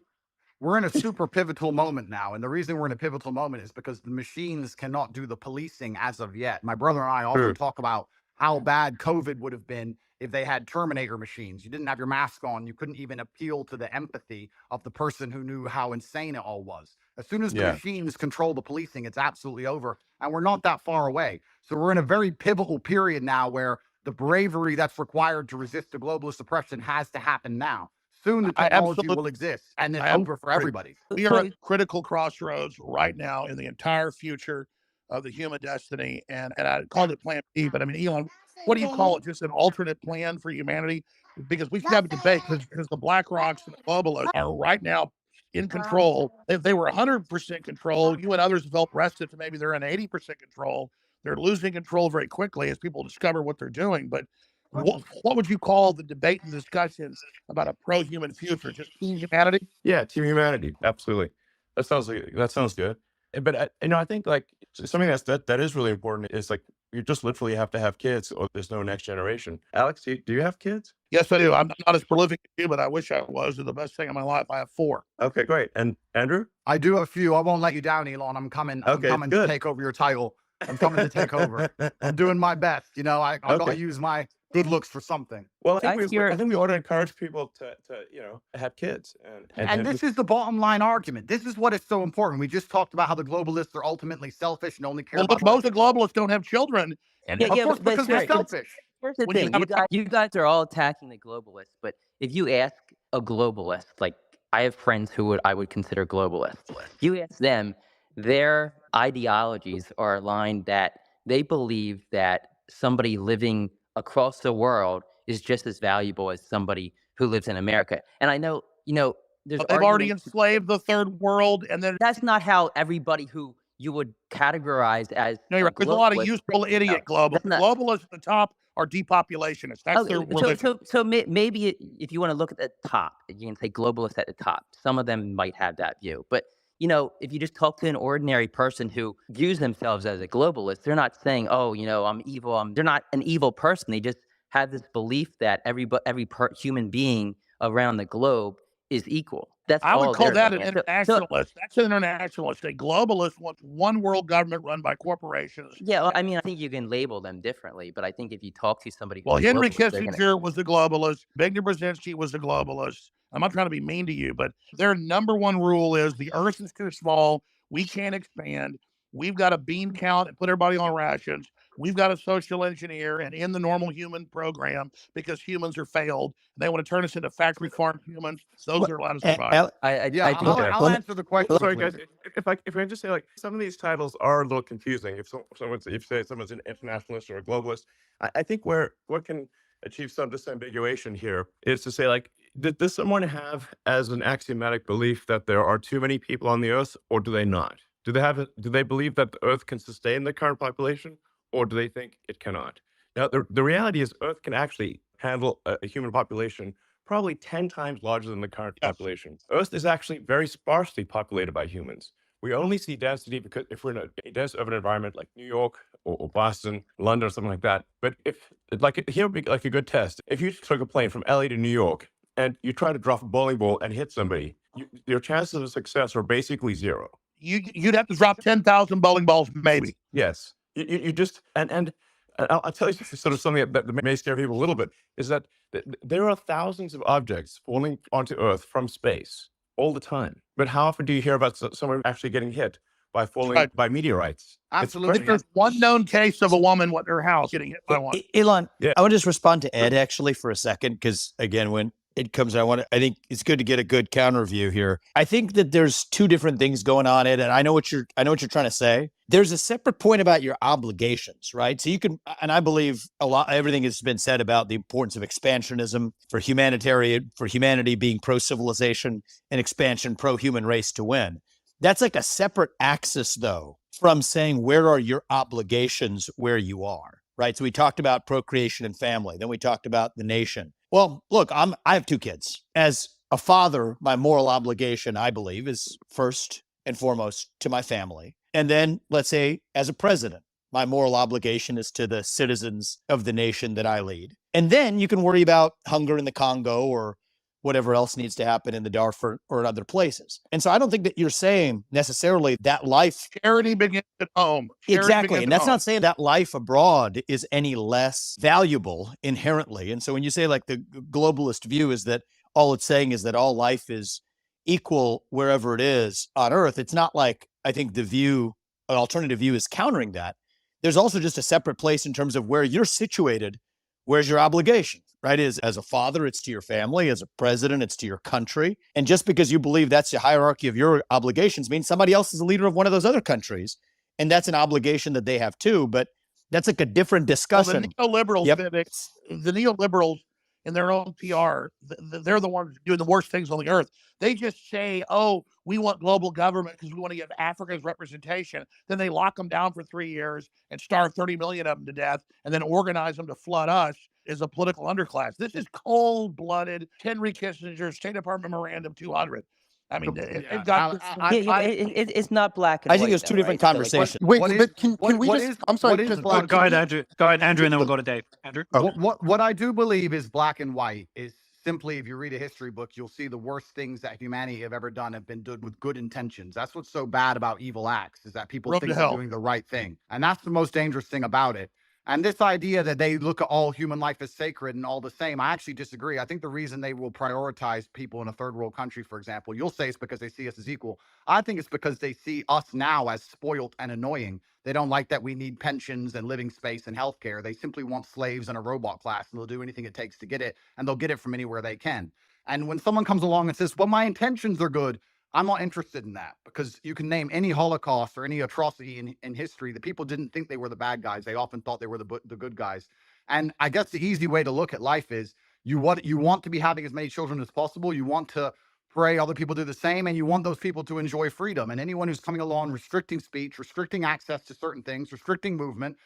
Speaker 6: we're in a super pivotal moment now. And the reason we're in a pivotal moment is because the machines cannot do the policing as of yet. My brother and I often
Speaker 2: True.
Speaker 6: talk about how bad COVID would have been if they had Terminator machines. You didn't have your mask on. You couldn't even appeal to the empathy of the person who knew how insane it all was. As soon as the
Speaker 2: Yeah.
Speaker 6: machines control the policing, it's absolutely over. And we're not that far away. So we're in a very pivotal period now where the bravery that's required to resist the globalist oppression has to happen now. Soon the
Speaker 3: I
Speaker 6: technology
Speaker 3: absolutely-
Speaker 6: will exist, and it's
Speaker 3: I am-
Speaker 6: over for everybody.
Speaker 3: We are at critical crossroads right now in the entire future of the human destiny. And I called it Plan B, but I mean, Elon, what do you call it? Just an alternate plan for humanity? Because we should have a debate because the Black Rocks and the globalists are right now in control. If they were 100% control, you and others felt rested to maybe they're in 80% control. They're losing control very quickly as people discover what they're doing. But what would you call the debate and discussions about a pro-human future? Just team humanity?
Speaker 2: Yeah, Team Humanity, absolutely. That sounds good. But I think like something that is really important is like you just literally have to have kids, or there's no next generation. Alex, do you have kids?
Speaker 3: Yes, I do. I'm not as prolific as you, but I wish I was. They're the best thing in my life. I have 4.
Speaker 2: Okay, great. And Andrew?
Speaker 6: I do have a few. I won't let you down, Elon. I'm coming. I'm
Speaker 2: Okay,
Speaker 6: coming
Speaker 2: good.
Speaker 6: to take over your title. I'm coming to take over. I'm doing my best. I got to
Speaker 2: Okay.
Speaker 6: use my good looks for something.
Speaker 2: Well,
Speaker 1: I hear-
Speaker 2: I think we ought to encourage people to have kids.
Speaker 6: And this is the bottom line argument. This is what is so important. We just talked about how the globalists are ultimately selfish and only care
Speaker 3: Well,
Speaker 6: about
Speaker 3: look, most of the globalists don't have children. And
Speaker 1: Yeah,
Speaker 6: of course,
Speaker 1: but
Speaker 6: because they're
Speaker 1: seriously,
Speaker 6: selfish.
Speaker 1: Here's the
Speaker 3: When you
Speaker 1: thing,
Speaker 3: have
Speaker 1: you guys are all attacking the globalists, but if you ask a globalist, like I have friends who I would consider globalists, you ask them, their ideologies are aligned that they believe that somebody living across the world is just as valuable as somebody who lives in America. And I know, there's
Speaker 3: they've already
Speaker 1: arguments-
Speaker 3: enslaved the third world, and then
Speaker 1: that's not how everybody who you would categorize as
Speaker 3: no, you're right. There's a lot of
Speaker 1: globalist
Speaker 3: useful
Speaker 1: thinks.
Speaker 3: idiot
Speaker 1: No,
Speaker 3: globalists.
Speaker 1: that's not-
Speaker 3: Globalists at the top are depopulationists. That's their religion.
Speaker 1: So maybe if you want to look at the top, you can say globalists at the top. Some of them might have that view, but if you just talk to an ordinary person who views themselves as a globalist, they're not saying, "Oh, I'm evil." They're not an evil person. They just have this belief that every human being around the globe is equal. That's
Speaker 3: I would
Speaker 1: all
Speaker 3: call
Speaker 1: they're
Speaker 3: that an
Speaker 1: saying. So-
Speaker 3: internationalist. That's an internationalist. A globalist wants one world government run by corporations.
Speaker 1: yeah, well, I mean, I think you can label them differently, but I think if you talk to somebody,
Speaker 3: Well,
Speaker 1: who's
Speaker 3: Henry
Speaker 1: globalist, they're gonna-
Speaker 3: Kissinger was the globalist. Victor Brzezinski was the globalist. I'm not trying to be mean to you, but their number one rule is the earth is too small. We can't expand. We've got a bean count and put everybody on rations. we've got a social engineer and in the normal human program because humans are failed. They want to turn us into factory farm humans. Those are allowed to survive.
Speaker 4: Yeah,
Speaker 1: I think
Speaker 6: I'll answer the question.
Speaker 2: Sorry,
Speaker 6: please.
Speaker 2: guys. If I can just say, like, some of these titles are a little confusing. If someone's an internationalist or a globalist, I think what can achieve some disambiguation here is to say, like, does someone have as an axiomatic belief that there are too many people on the Earth, or do they not? Do they believe that the Earth can sustain the current population, or do they think it cannot? Now, the reality is, Earth can actually handle a human population probably 10 times larger than the current
Speaker 3: Yes.
Speaker 2: population. Earth is actually very sparsely populated by humans. We only see density because if we're in a dense urban environment like New York or Boston, London, or something like that. But if, like, here would be like a good test. If you took a plane from LA to New York and you try to drop a bowling ball and hit somebody, your chances of success are basically zero.
Speaker 3: You'd have to drop 10,000 bowling balls, maybe.
Speaker 2: Yes. You just, and I'll tell you sort of something that may scare people a little bit, is that there are thousands of objects falling onto Earth from space all the time. But how often do you hear about someone actually getting hit by falling by meteorites?
Speaker 6: Absolutely.
Speaker 3: There's one known case of a woman with her house getting hit by one.
Speaker 4: Elon,
Speaker 2: Yeah.
Speaker 4: I want to just respond to Ed actually for a second, because again, when it comes, I think it's good to get a good counter view here. I think that there's two different things going on, Ed, and I know what you're trying to say. There's a separate point about your obligations, right? So you can, and I believe everything has been said about the importance of expansionism for humanity being pro-civilization, and expansion pro-human race to win. That's like a separate axis, though, from saying where are your obligations where you are, right? So we talked about procreation and family. Then we talked about the nation. Well, look, I have two kids. As a father, my moral obligation, I believe, is first and foremost to my family. And then, let's say, as a president, my moral obligation is to the citizens of the nation that I lead. And then you can worry about hunger in the Congo or whatever else needs to happen in the Darfur or in other places. And so I don't think that you're saying necessarily that life...
Speaker 3: Charity begins at home.
Speaker 4: Exactly. And that's not saying that life abroad is any less valuable inherently. And so when you say, like, the globalist view is that all it's saying is that all life is equal wherever it is on Earth, it's not like, I think an alternative view is countering that. There's also just a separate place in terms of where you're situated. Where's your obligation, right? As a father, it's to your family. As a president, it's to your country. And just because you believe that's the hierarchy of your obligations means somebody else is the leader of one of those other countries. And that's an obligation that they have too. But that's like a different discussion.
Speaker 3: Well, the neoliberals in their own PR, they're the ones doing the worst things on the earth. They just say, oh, we want global government because we want to give Africa's representation. Then they lock them down for 3 years and starve 30 million of them to death and then organize them to flood us as a political underclass. This is cold-blooded Henry Kissinger's State Department Memorandum 200. I mean,
Speaker 1: it's not black and white.
Speaker 4: I think there's two different conversations.
Speaker 6: Wait, but can we just... I'm sorry.
Speaker 5: Go ahead, Andrew. Go ahead, Andrew, and then we'll go to Dave. Andrew?
Speaker 6: What I do believe is black and white is simply, if you read a history book, you'll see the worst things that humanity have ever done have been done with good intentions. That's what's so bad about evil acts, is that people think they're doing the right thing. And that's the most dangerous thing about it. And this idea that they look at all human life as sacred and all the same, I actually disagree. I think the reason they will prioritize people in a third world country, for example, you'll say it's because they see us as equal. I think it's because they see us now as spoiled and annoying. They don't like that we need pensions and living space and healthcare. They simply want slaves in a robot class, and they'll do anything it takes to get it, and they'll get it from anywhere they can. And when someone comes along and says, well, my intentions are good, I'm not interested in that, because you can name any Holocaust or any atrocity in history that people didn't think they were the bad guys. They often thought they were the good guys. And I guess the easy way to look at life is you want to be having as many children as possible. You want to pray other people do the same, and you want those people to enjoy freedom. And anyone who's coming along restricting speech, restricting access to certain things, restricting movement,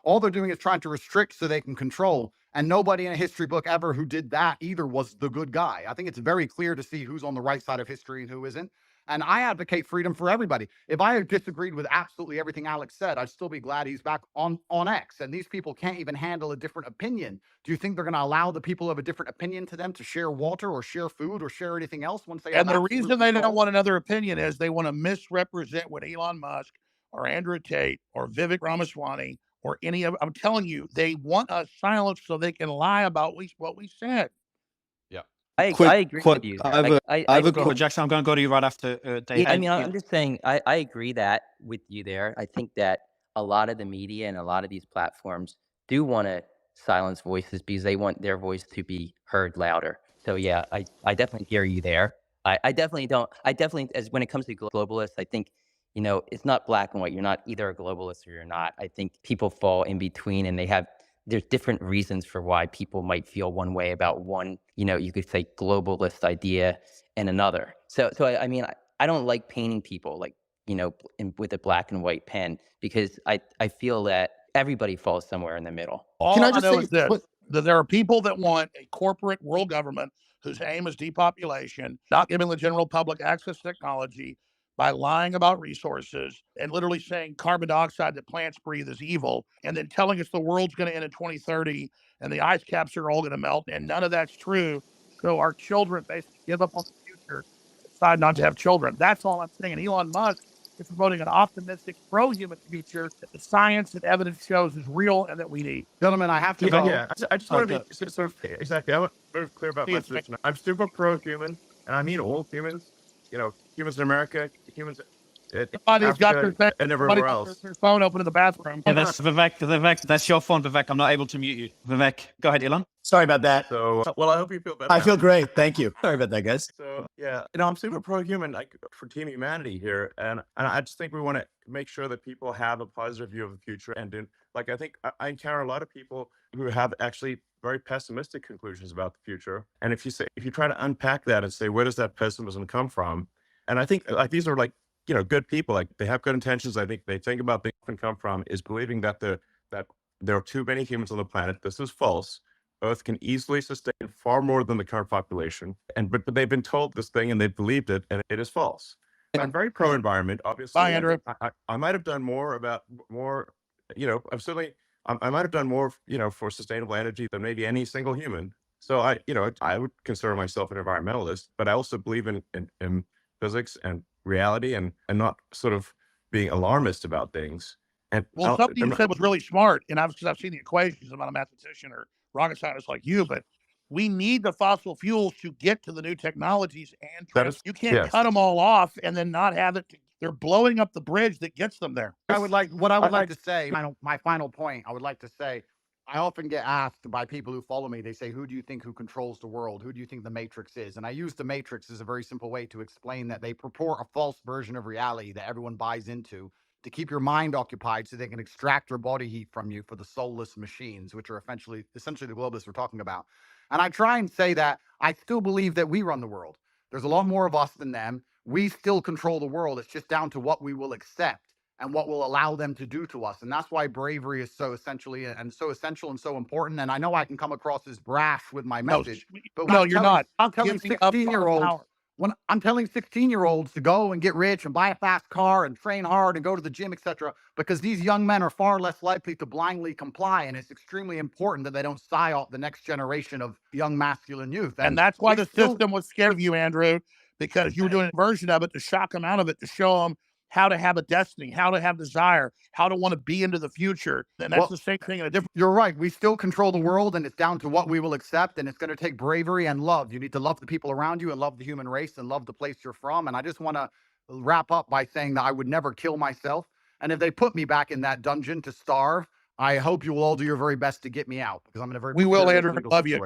Speaker 6: all they're doing is trying to restrict so they can control. And nobody in a history book ever who did that either was the good guy. I think it's very clear to see who's on the right side of history and who isn't. And I advocate freedom for everybody. If I disagreed with absolutely everything Alex said, I'd still be glad he's back on X. And these people can't even handle a different opinion. Do you think they're going to allow the people of a different opinion to them to share water or share food or share anything else once they have?
Speaker 3: And the reason they don't want another opinion is they want to misrepresent what Elon Musk or Andrew Tate or Vivek Ramaswamy or any of, I'm telling you, they want us silenced so they can lie about what we said.
Speaker 2: Yeah.
Speaker 1: I agree with you.
Speaker 5: I agree. Jackson, I'm going to go to you right after Dave.
Speaker 1: I mean, I'm just saying, I agree that with you there. I think that a lot of the media and a lot of these platforms do want to silence voices because they want their voice to be heard louder. So yeah, I definitely hear you there. I definitely don't. I definitely, as when it comes to globalists, I think, it's not black and white. You're not either a globalist or you're not. I think people fall in between, and there's different reasons for why people might feel one way about one, you could say globalist idea and another. So I mean, I don't like painting people like, with a black and white pen, because I feel that everybody falls somewhere in the middle.
Speaker 3: All
Speaker 4: Can I
Speaker 3: I
Speaker 4: just
Speaker 3: know
Speaker 4: say,
Speaker 3: is this, that there are people that want a corporate world government whose aim is depopulation, not giving the general public access to technology by lying about resources and literally saying carbon dioxide that plants breathe is evil, and then telling us the world's going to end in 2030 and the ice caps are all going to melt, and none of that's true. So our children basically give up on the future, decide not to have children. That's all I'm saying. And Elon Musk is promoting an optimistic, pro-human future that the science and evidence shows is real and that we need.
Speaker 6: Gentlemen, I have to
Speaker 2: Yeah,
Speaker 6: go.
Speaker 2: yeah. I just want to be sort of exactly. I want to be very clear about
Speaker 3: See
Speaker 2: my
Speaker 3: you, Tate.
Speaker 2: position. I'm super pro-human, and I mean all humans. Humans in America, humans in
Speaker 3: Somebody's got their
Speaker 2: Africa,
Speaker 3: thing.
Speaker 2: and
Speaker 3: Somebody's
Speaker 2: everywhere
Speaker 3: got
Speaker 2: else.
Speaker 3: their phone open in the bathroom.
Speaker 5: Yeah, that's Vivek. Vivek, that's your phone, Vivek. I'm not able to mute you. Vivek, go ahead, Elon.
Speaker 4: sorry about that.
Speaker 2: So, well, I hope you feel better.
Speaker 4: I
Speaker 2: now.
Speaker 4: feel great. Thank you. Sorry about that, guys.
Speaker 2: So yeah, I'm super pro-human, like for Team Humanity here, and I just think we want to make sure that people have a positive view of the future. And like I think I encounter a lot of people who have actually very pessimistic conclusions about the future. And if you try to unpack that and say where does that pessimism come from, and I think like these are like good people, like they have good intentions. I think they think about things often come from is believing that there are too many humans on the planet. This is false. Earth can easily sustain far more than the current population. But they've been told this thing and they've believed it, and it is false. And I'm very pro-environment, obviously.
Speaker 3: Bye, Andrew.
Speaker 2: I might have done more, I'm certainly, I might have done more, for sustainable energy than maybe any single human. So I would consider myself an environmentalist, but I also believe in physics and reality and not sort of being alarmist about things. And
Speaker 3: Well, something you said was really smart, and I've seen the equations. I'm not a mathematician or rocket scientist like you, but we need the fossil fuels to get to the new technologies, and you can't cut them all off and then not have it. They're blowing up the bridge that gets them there.
Speaker 6: I would like to say, my final point, I would like to say, I often get asked by people who follow me, they say, who do you think who controls the world? Who do you think the Matrix is? And I use the Matrix as a very simple way to explain that they purport a false version of reality that everyone buys into to keep your mind occupied so they can extract your body heat from you for the soulless machines, which are essentially the globalists we're talking about. And I try and say that I still believe that we run the world. There's a lot more of us than them. We still control the world. It's just down to what we will accept and what will allow them to do to us. And that's why bravery is so essential and so important. And I know I can come across as brash with my message, but
Speaker 3: no, you're not.
Speaker 6: I'm telling 16-year-olds, when I'm telling 16-year-olds to go and get rich and buy a fast car and train hard and go to the gym, etc., because these young men are far less likely to blindly comply. And it's extremely important that they don't psyop the next generation of young masculine youth.
Speaker 3: And that's why the system was scared of you, Andrew, because you were doing a version of it to shock them out of it, to show them how to have a destiny, how to have desire, how to want to be into the future. And that's the same thing in a different.
Speaker 6: You're right. We still control the world, and it's down to what we will accept. And it's going to take bravery and love. You need to love the people around you and love the human race and love the place you're from. And I just want to wrap up by saying that I would never kill myself. And if they put me back in that dungeon to starve, I hope you will all do your very best to get me out, because I'm in a very.
Speaker 3: We will, Andrew. Love you.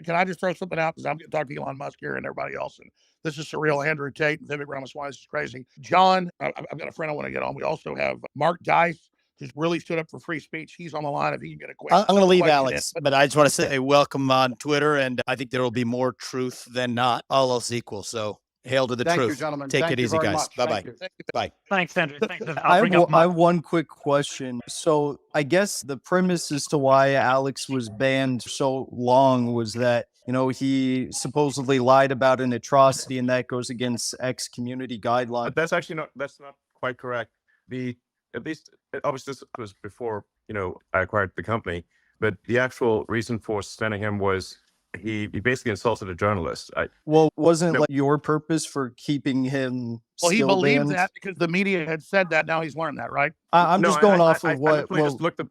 Speaker 3: Can I just throw something out? Because I'm going to talk to Elon Musk here and everybody else. And this is surreal. Andrew Tate and Vivek Ramaswamy. This is crazy. John, I've got a friend I want to get on. We also have Mark Dice, who's really stood up for free speech. He's on the line if he can get a quick.
Speaker 4: I'm going to leave Alex, but I just want to say welcome on Twitter, and I think there will be more truth than not, all else equal. So hail to the
Speaker 6: Thank
Speaker 4: truth.
Speaker 6: you, gentlemen.
Speaker 4: Take
Speaker 6: Thank
Speaker 4: it
Speaker 6: you
Speaker 4: easy,
Speaker 6: very
Speaker 4: guys.
Speaker 6: much.
Speaker 4: Bye-bye.
Speaker 6: Thank you.
Speaker 4: Bye.
Speaker 5: Thanks, Andrew. Thanks.
Speaker 7: I have one quick question. So I guess the premise as to why Alex was banned so long was that, he supposedly lied about an atrocity, and that goes against ex-community guidelines.
Speaker 2: But that's not quite correct. At least obviously this was before, I acquired the company, but the actual reason for suspending him was he basically insulted a journalist.
Speaker 7: Wasn't like your purpose for keeping him?
Speaker 3: Well, he
Speaker 7: still
Speaker 3: believed
Speaker 7: banned?
Speaker 3: that because the media had said that. Now he's learned that, right?
Speaker 7: I'm just going off of what.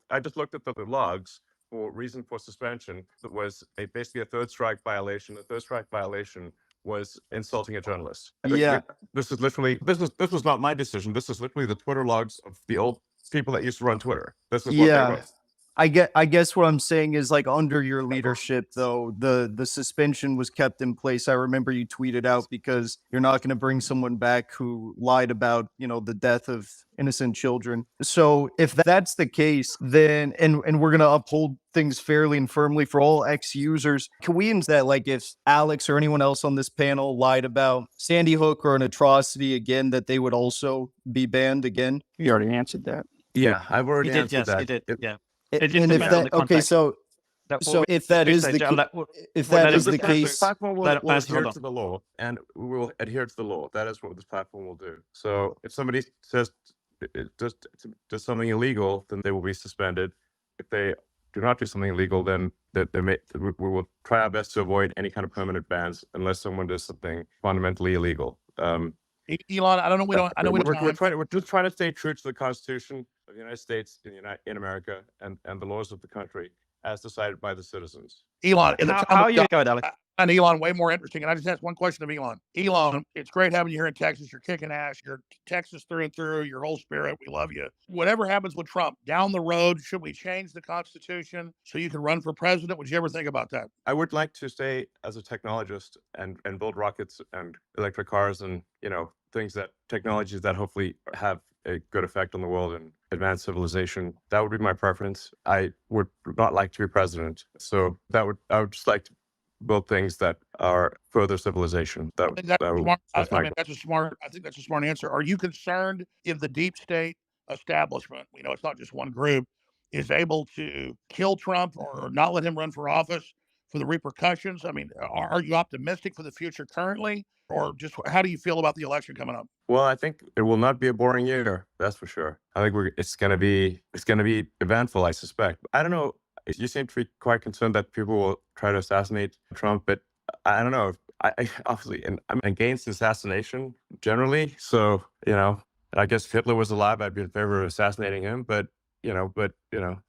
Speaker 2: I just looked at the logs for reason for suspension. That was basically a third strike violation. The third strike violation was insulting a journalist.
Speaker 7: Yeah.
Speaker 2: This was not my decision. This is literally the Twitter logs of the old people that used to run Twitter. This is what they
Speaker 7: Yeah.
Speaker 2: wrote.
Speaker 7: I guess what I'm saying is like under your leadership though, the suspension was kept in place. I remember you tweeted out because you're not going to bring someone back who lied about, the death of innocent children. So if that's the case, then and we're going to uphold things fairly and firmly for all ex-users, can we that like if Alex or anyone else on this panel lied about Sandy Hook or an atrocity again, that they would also be banned again?
Speaker 8: You already answered that.
Speaker 2: Yeah, I've
Speaker 5: He
Speaker 2: already
Speaker 5: did,
Speaker 2: answered
Speaker 5: yes, he
Speaker 2: that.
Speaker 5: did.
Speaker 2: It-
Speaker 5: Yeah.
Speaker 7: A-
Speaker 5: It just
Speaker 7: And if
Speaker 5: depends on
Speaker 7: that
Speaker 5: the
Speaker 7: okay,
Speaker 5: context.
Speaker 7: so
Speaker 5: That
Speaker 7: so
Speaker 5: will
Speaker 7: if that
Speaker 5: be
Speaker 7: is the
Speaker 5: stage,
Speaker 7: ca- if
Speaker 5: well,
Speaker 7: that
Speaker 5: let
Speaker 7: is
Speaker 5: him-
Speaker 7: the
Speaker 2: this
Speaker 7: case,
Speaker 2: platform will,
Speaker 5: let-
Speaker 2: will
Speaker 5: let's hold
Speaker 2: adhere
Speaker 5: on.
Speaker 2: to the law, and we will adhere to the law. That is what this platform will do. So if somebody says it does something illegal, then they will be suspended. If they do not do something illegal, then we will try our best to avoid any kind of permanent bans unless someone does something fundamentally illegal.
Speaker 3: Elon, I don't know. I know we don't have time.
Speaker 2: We're just trying to stay true to the Constitution of the United States in America and the laws of the country as decided by the citizens.
Speaker 3: Elon, in the
Speaker 5: How
Speaker 3: time
Speaker 5: are
Speaker 3: of
Speaker 5: you
Speaker 3: God,
Speaker 5: going, Alex?
Speaker 3: and Elon, way more interesting. And I just asked one question of Elon. Elon, it's great having you here in Texas. You're kicking ass. You're Texas through and through. Your whole spirit. We love you. Whatever happens with Trump down the road, should we change the Constitution so you can run for president? Would you ever think about that?
Speaker 2: I would like to stay as a technologist and build rockets and electric cars and technologies that hopefully have a good effect on the world and advance civilization. That would be my preference. I would not like to be president. So I would just like to build things that are further civilization.
Speaker 3: I think that's smart.
Speaker 2: That's
Speaker 3: I
Speaker 2: my
Speaker 3: mean, I think that's a smart answer. Are you concerned if the deep state establishment, it's not just one group, is able to kill Trump or not let him run for office for the repercussions? I mean, are you optimistic for the future currently, or just how do you feel about the election coming up?
Speaker 2: Well, I think it will not be a boring year. That's for sure. I think it's gonna be eventful. I suspect. I don't know. You seem to be quite concerned that people will try to assassinate Trump, but I don't know. I obviously, and I'm against assassination generally. So I guess if Hitler was alive, I'd be in favor of assassinating him. But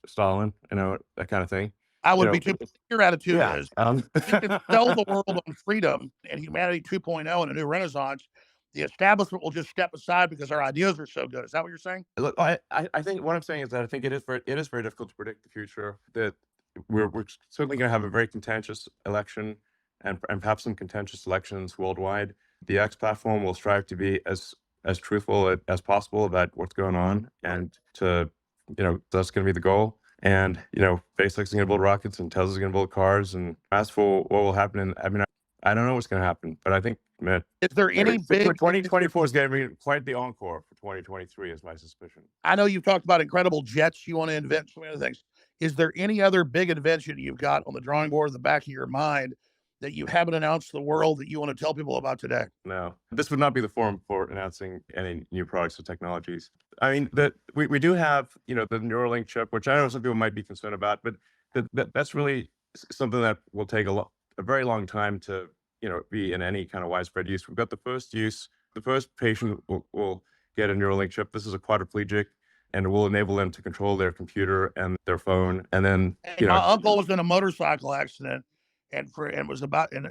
Speaker 2: Stalin, that kind of thing.
Speaker 3: I would
Speaker 2: You
Speaker 3: be
Speaker 2: know,
Speaker 3: too. Your attitude
Speaker 2: Yeah.
Speaker 3: is you can sell the world on freedom and humanity 2.0 and a new renaissance. The establishment will just step aside because our ideas are so good. Is that what you're saying?
Speaker 2: Look, I think what I'm saying is that I think it is very difficult to predict the future. That we're certainly going to have a very contentious election and perhaps some contentious elections worldwide. The X platform will strive to be as truthful as possible about what's going on, and that's going to be the goal. And SpaceX is going to build rockets, and Tesla's going to build cars. And as for what will happen, I don't know what's going to happen, but I think, man,
Speaker 3: Is there any big
Speaker 2: 2024 is going to be quite the encore for 2023, is my suspicion.
Speaker 3: I know you've talked about incredible jets you want to invent, so many other things. Is there any other big invention you've got on the drawing board in the back of your mind that you haven't announced to the world that you want to tell people about today?
Speaker 2: No, this would not be the forum for announcing any new products or technologies. I mean, that we do have, the Neuralink chip, which I know some people might be concerned about, but that's really something that will take a very long time to, be in any kind of widespread use. We've got the first use. The first patient will get a Neuralink chip. This is a quadriplegic, and it will enable them to control their computer and their phone. And then,
Speaker 3: And my uncle was in a motorcycle accident and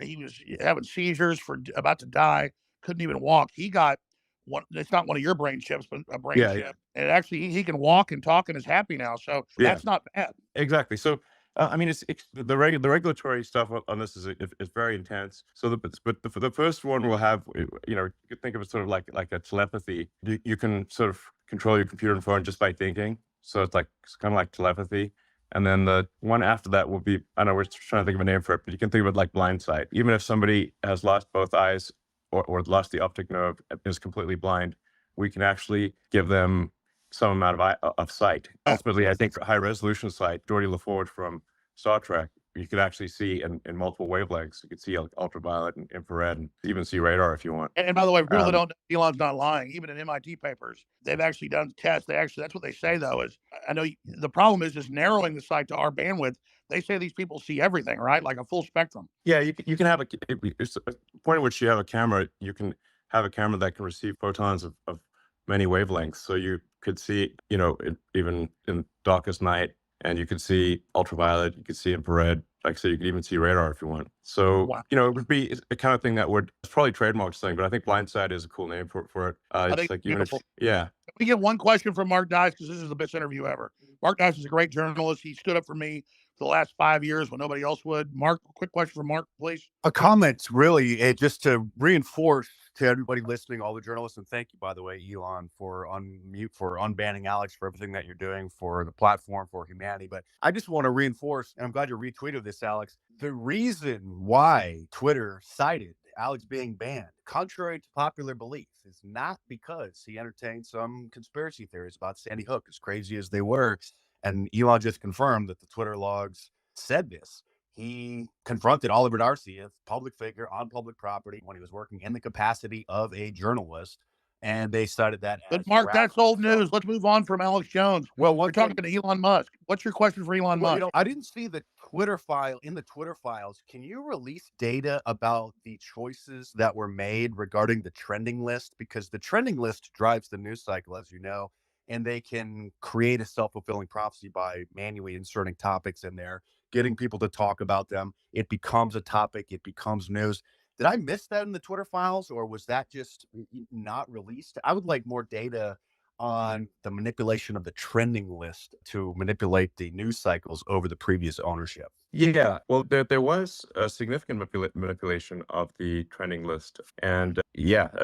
Speaker 3: he was having seizures about to die, couldn't even walk. He got one. It's not one of your brain chips, but a brain
Speaker 2: Yeah,
Speaker 3: chip. And actually he can walk and talk and is happy now. So
Speaker 2: Yeah.
Speaker 3: that's not bad.
Speaker 2: Exactly. So, I mean, it's the regulatory stuff on this is very intense. So, the first one will have, you could think of it sort of like a telepathy. You can sort of control your computer and phone just by thinking. So it's kind of like telepathy. And then the one after that will be, I don't know, we're trying to think of a name for it, but you can think of it like blind sight. Even if somebody has lost both eyes or lost the optic nerve, is completely blind, we can actually give them some amount of sight. Ultimately, I think high resolution sight, Geordie LaForge from Star Trek, you could actually see in multiple wavelengths. You could see ultraviolet and infrared, and even see radar if you want.
Speaker 3: And by the way, for people that don't know, Elon's not lying. Even in MIT papers, they've actually done tests. That's what they say though, is I know the problem is just narrowing the sight to our bandwidth. They say these people see everything, right? Like a full spectrum.
Speaker 2: Yeah, you can have it's a point at which you have a camera. You can have a camera that can receive photons of many wavelengths. So you could see, even in darkest night, and you could see ultraviolet, you could see infrared, Like I said, you can even see radar if you want. So,
Speaker 3: Wow.
Speaker 2: it would be a kind of thing that would, it's probably trademarks thing, but I think blindside is a cool name for it.
Speaker 3: I
Speaker 2: It's
Speaker 3: think
Speaker 2: like,
Speaker 3: it's
Speaker 2: even if,
Speaker 3: beautiful.
Speaker 2: yeah,
Speaker 3: We get one question from Mark Dice because this is the best interview ever. Mark Dice is a great journalist. He stood up for me for the last 5 years when nobody else would. Mark, quick question from Mark, please.
Speaker 8: A comment, really, just to reinforce to everybody listening, all the journalists, and thank you, by the way, Elon, for unbanning Alex, for everything that you're doing for the platform, for humanity. But I just want to reinforce, and I'm glad you retweeted this, Alex. The reason why Twitter cited Alex being banned, contrary to popular belief, is not because he entertained some conspiracy theories about Sandy Hook, as crazy as they were. And Elon just confirmed that the Twitter logs said this. He confronted Oliver Darcy, a public figure on public property, when he was working in the capacity of a journalist, and they cited that as
Speaker 3: But Mark, that's old
Speaker 8: harassment.
Speaker 3: news. Let's move on from Alex Jones.
Speaker 8: Well,
Speaker 3: We're talking to Elon Musk. What's your question for Elon
Speaker 8: well,
Speaker 3: Musk?
Speaker 8: I didn't see the Twitter file in the Twitter files. Can you release data about the choices that were made regarding the trending list? Because the trending list drives the news cycle, as you know, and they can create a self-fulfilling prophecy by manually inserting topics in there, getting people to talk about them. It becomes a topic, it becomes news. Did I miss that in the Twitter files, or was that just not released? I would like more data on the manipulation of the trending list to manipulate the news cycles over the previous ownership.
Speaker 2: Yeah, well, there was a significant manipulation of the trending list, and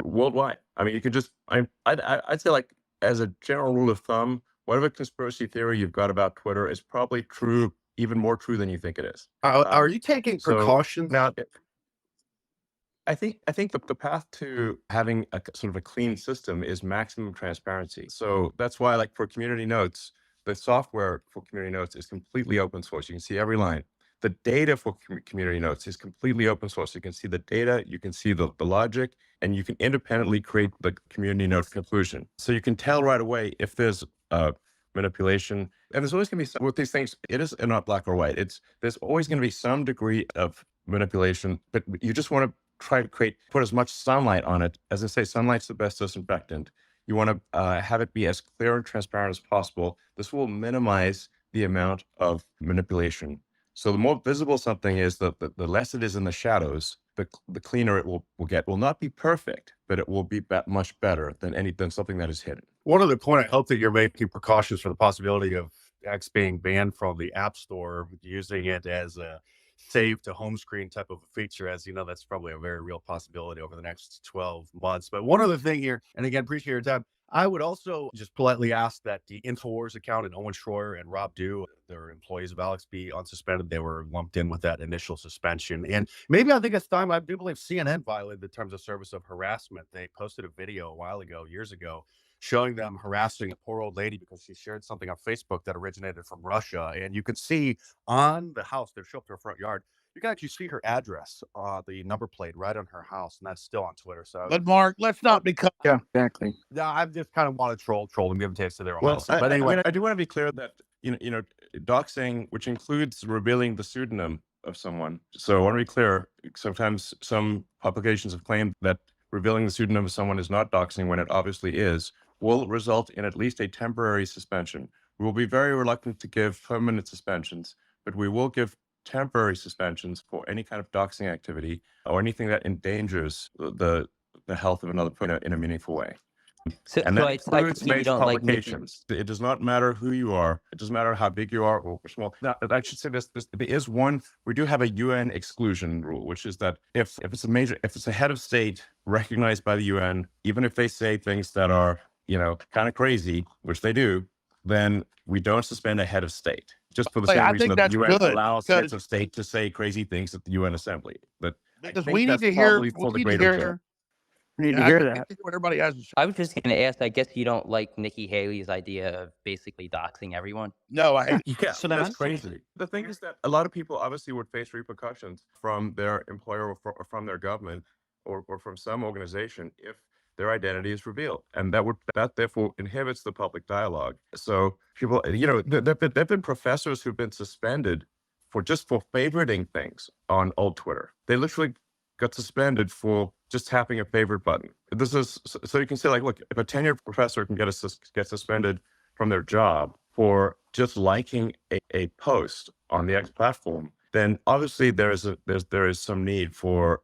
Speaker 2: worldwide. I mean, you can just, I'd say, like, as a general rule of thumb, whatever conspiracy theory you've got about Twitter is probably true, even more true than you think it is.
Speaker 8: Are you taking
Speaker 2: So
Speaker 8: precautions?
Speaker 2: now, I think the path to having a sort of a clean system is maximum transparency. So that's why, like, for community notes, the software for community notes is completely open source. You can see every line. The data for community notes is completely open source. You can see the data, you can see the logic, and you can independently create the community note conclusion. So you can tell right away if there's manipulation. And there's always going to be with these things, it is not black or white. There's always going to be some degree of manipulation, but you just want to try to put as much sunlight on it. As I say, sunlight's the best disinfectant. You want to have it be as clear and transparent as possible. This will minimize the amount of manipulation. So the more visible something is, the less it is in the shadows, the cleaner it will get. Will not be perfect, but it will be much better than something that is hidden.
Speaker 8: One other point, I hope that you're making precautions for the possibility of X being banned from the App Store, using it as a save to home screen type of a feature. As you know, that's probably a very real possibility over the next 12 months. But one other thing here, and again, appreciate your time. I would also just politely ask that the InfoWars account and Owen Schroyer and Rob Dew, they're employees of Alex, be unsuspended. They were lumped in with that initial suspension. And maybe I think it's time. I do believe CNN violated the terms of service of harassment. They posted a video a while ago, years ago, showing them harassing a poor old lady because she shared something on Facebook that originated from Russia. And you could see on the house, they show up to her front yard, you can actually see her address, the number plate right on her house, and that's still on Twitter. So,
Speaker 3: But Mark, let's not become.
Speaker 7: Yeah, exactly.
Speaker 8: yeah, I just kind of want to troll them, give them a taste of their own
Speaker 2: Well,
Speaker 8: medicine. But anyway,
Speaker 2: I do want to be clear that doxing, which includes revealing the pseudonym of someone. So I want to be clear. Sometimes some publications have claimed that revealing the pseudonym of someone is not doxing when it obviously is, will result in at least a temporary suspension. We will be very reluctant to give permanent suspensions, but we will give temporary suspensions for any kind of doxing activity or anything that endangers the health of another person in a meaningful way.
Speaker 1: So,
Speaker 2: And
Speaker 1: so
Speaker 2: that
Speaker 1: I
Speaker 2: includes
Speaker 1: take it you
Speaker 2: major
Speaker 1: don't like Nikki.
Speaker 2: publications. It does not matter who you are. It doesn't matter how big you are or small. Now, I should say this, there is one, we do have a UN exclusion rule, which is that if it's a head of state recognized by the UN, even if they say things that are, kind of crazy, which they do, then we don't suspend a head of state. Just for the same
Speaker 3: I
Speaker 2: reason
Speaker 3: think
Speaker 2: that the
Speaker 3: that's
Speaker 2: UN
Speaker 3: good,
Speaker 2: allows heads
Speaker 3: because
Speaker 2: of state to say crazy things at the UN Assembly. But I
Speaker 3: because
Speaker 2: think
Speaker 3: we need
Speaker 2: that's
Speaker 3: to hear.
Speaker 2: probably
Speaker 3: We
Speaker 2: for the
Speaker 3: need to
Speaker 2: greater
Speaker 3: hear.
Speaker 2: good.
Speaker 7: We need
Speaker 3: Yeah,
Speaker 7: to
Speaker 3: I
Speaker 7: hear
Speaker 3: think
Speaker 7: that.
Speaker 3: what everybody has to say.
Speaker 1: I was just going to ask, I guess you don't like Nikki Haley's idea of basically doxing everyone?
Speaker 3: No, I hate it.
Speaker 2: Yeah,
Speaker 5: So
Speaker 2: that's
Speaker 5: that's
Speaker 2: crazy. The thing is that a lot of people obviously would face repercussions from their employer or from their government or from some organization if their identity is revealed, and that therefore inhibits the public dialogue. So people, there've been professors who've been suspended for favoriting things on old Twitter. They literally got suspended for just tapping a favorite button. This is so you can say, like, look, if a tenured professor can get suspended from their job for just liking a post on the X platform, then obviously there is some need for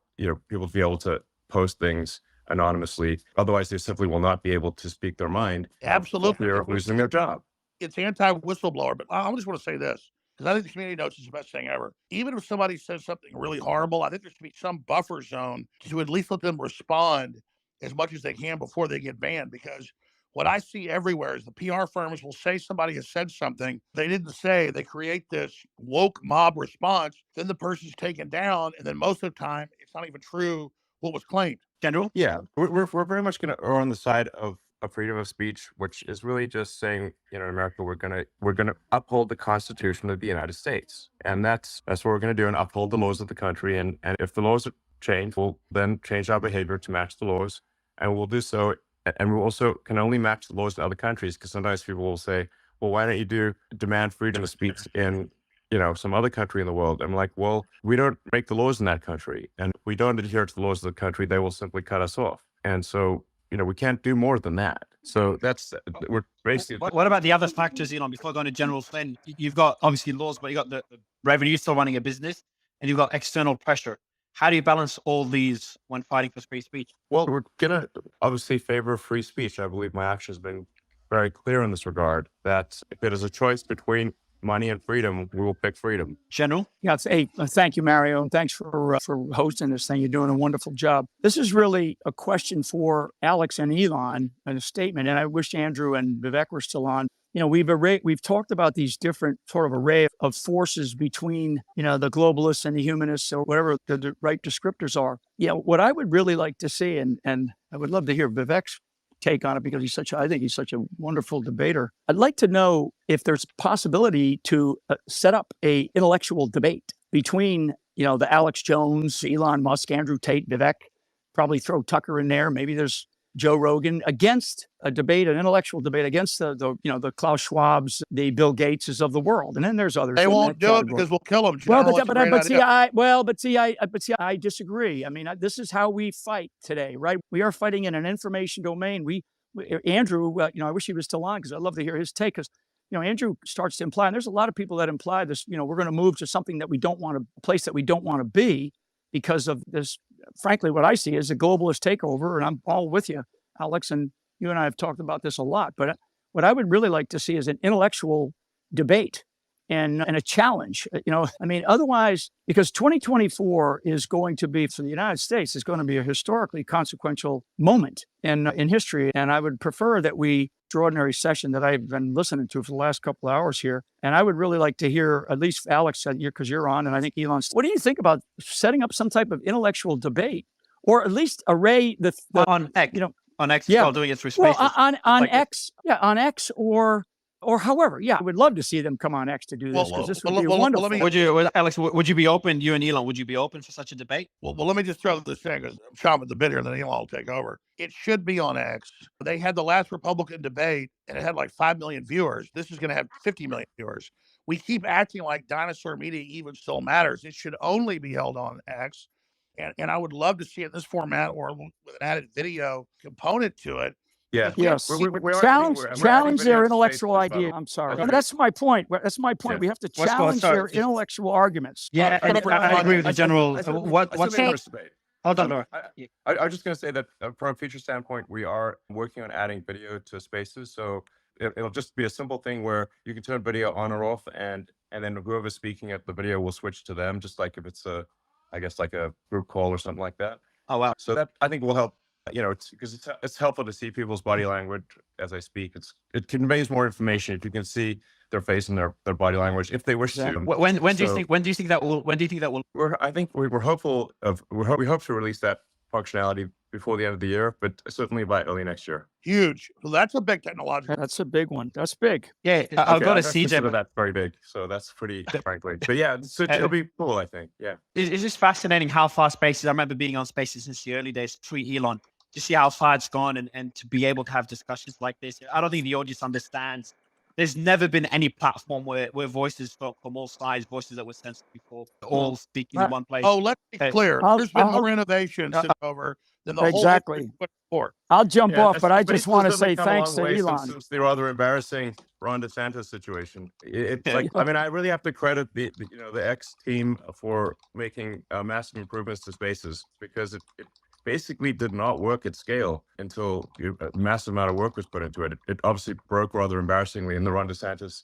Speaker 2: people to be able to post things anonymously. Otherwise, they simply will not be able to speak their mind.
Speaker 3: Absolutely.
Speaker 2: They're losing their job.
Speaker 3: It's anti-whistleblower, but I just want to say this, because I think the community notes is the best thing ever. Even if somebody says something really horrible, I think there should be some buffer zone to at least let them respond as much as they can before they get banned. Because what I see everywhere is the PR firms will say somebody has said something they didn't say. They create this woke mob response. Then the person's taken down. And then most of the time, it's not even true what was claimed.
Speaker 5: General?
Speaker 2: Yeah, we're very much going to err on the side of freedom of speech, which is really just saying, in America, we're gonna uphold the Constitution of the United States, and that's what we're going to do, and uphold the laws of the country. And if the laws change, we'll then change our behavior to match the laws, and we'll do so. And we also can only match the laws in other countries, because sometimes people will say, well, why don't you demand freedom of speech in some other country in the world? I'm like, well, we don't make the laws in that country, and if we don't adhere to the laws of the country, they will simply cut us off. And so, we can't do more than that. So we're basically.
Speaker 5: What about the other factors, Elon? Before going to General Flynn, you've got obviously laws, but you got the revenue still running a business, and you've got external pressure. How do you balance all these when fighting for free speech?
Speaker 2: Well, we're gonna obviously favor free speech. I believe my action has been very clear in this regard, that if it is a choice between money and freedom, we will pick freedom.
Speaker 5: General?
Speaker 9: Yeah, thank you, Mario, and thanks for hosting this thing. You're doing a wonderful job. This is really a question for Alex and Elon, and a statement, and I wish Andrew and Vivek were still on. We've talked about these different sort of array of forces between, the globalists and the humanists, or whatever the right descriptors are. Yeah, what I would really like to see, and I would love to hear Vivek's take on it, because I think he's such a wonderful debater. I'd like to know if there's a possibility to set up a intellectual debate between, the Alex Jones, Elon Musk, Andrew Tate, Vivek, probably throw Tucker in there. Maybe there's Joe Rogan, against an intellectual debate against the Klaus Schwabs, the Bill Gateses of the world. And then there's others.
Speaker 3: They won't do it because we'll kill them.
Speaker 9: I disagree. I mean, this is how we fight today, right? We are fighting in an information domain. Andrew, I wish he was still on, because I'd love to hear his take. Because, Andrew starts to imply, and there's a lot of people that imply this, we're going to move to something that we don't want to, a place that we don't want to be, because of this. Frankly, what I see is a globalist takeover, and I'm all with you, Alex, and you and I have talked about this a lot. But what I would really like to see is an intellectual debate and a challenge. Otherwise, because 2024 is going to be, for the United States, is going to be a historically consequential moment in history. And I would prefer that extraordinary session that I've been listening to for the last couple of hours here. And I would really like to hear, at least Alex, because you're on, and I think Elon's. What do you think about setting up some type of intellectual debate, or at least array
Speaker 5: on X? On X,
Speaker 9: yeah,
Speaker 5: doing it through Spaces.
Speaker 9: Well, on X, on X, or however, yeah, I would love to see them come on X to do this, because this would be wonderful.
Speaker 5: Alex, would you be open, you and Elon, would you be open for such a debate?
Speaker 3: Well, let me just throw this in, because I'm chomping at the bit here, and then Elon will take over. It should be on X. They had the last Republican debate, and it had like 5 million viewers. This is going to have 50 million viewers. We keep acting like dinosaur media even still matters. It should only be held on X. And I would love to see it in this format, or with an added video component to it.
Speaker 2: Yeah.
Speaker 9: Yes.
Speaker 2: We're
Speaker 9: Challenge their intellectual idea. I'm sorry.
Speaker 2: Okay.
Speaker 9: That's my point. That's my point.
Speaker 2: Yeah.
Speaker 9: We have to challenge their intellectual arguments.
Speaker 5: Yeah, I agree with the general. What's
Speaker 2: Hold on, Laura. I was just going to say that from a feature standpoint, we are working on adding video to Spaces. So it'll just be a simple thing where you can turn video on or off, and then whoever's speaking at the video will switch to them, just like if it's like a group call or something like that.
Speaker 5: Oh, wow.
Speaker 2: So that, I think, will help. It's because it's helpful to see people's body language as I speak. It conveys more information if you can see their face and their body language, if they wish to.
Speaker 5: When do you think that will?
Speaker 2: We hope to release that functionality before the end of the year, but certainly by early next year.
Speaker 3: Huge. So that's a big technological.
Speaker 9: That's a big one. That's big.
Speaker 5: Yeah, I'll go to
Speaker 2: CJ.
Speaker 5: CJ.
Speaker 2: That's very big. So that's pretty, frankly. But yeah, it'll be cool, I think. Yeah.
Speaker 5: It's just fascinating how far Spaces. I remember being on Spaces since the early days, pre-Elon. To see how far it's gone, and to be able to have discussions like this. I don't think the audience understands there's never been any platform where voices from all sides, voices that were sensitive before, all speaking in one place.
Speaker 3: Oh, let's be clear. There's been more innovation since over than the whole
Speaker 9: Exactly.
Speaker 3: put forth.
Speaker 9: I'll jump
Speaker 2: Yeah,
Speaker 9: off, but I just want to say
Speaker 2: come a
Speaker 9: thanks
Speaker 2: long
Speaker 9: to
Speaker 2: way
Speaker 9: Elon.
Speaker 2: since the rather embarrassing Ron DeSantis situation. It's
Speaker 5: Yeah.
Speaker 2: like, I mean, I really have to credit the X team for making massive improvements to spaces, because it basically did not work at scale until a massive amount of work was put into it. It obviously broke rather embarrassingly in the Ron DeSantis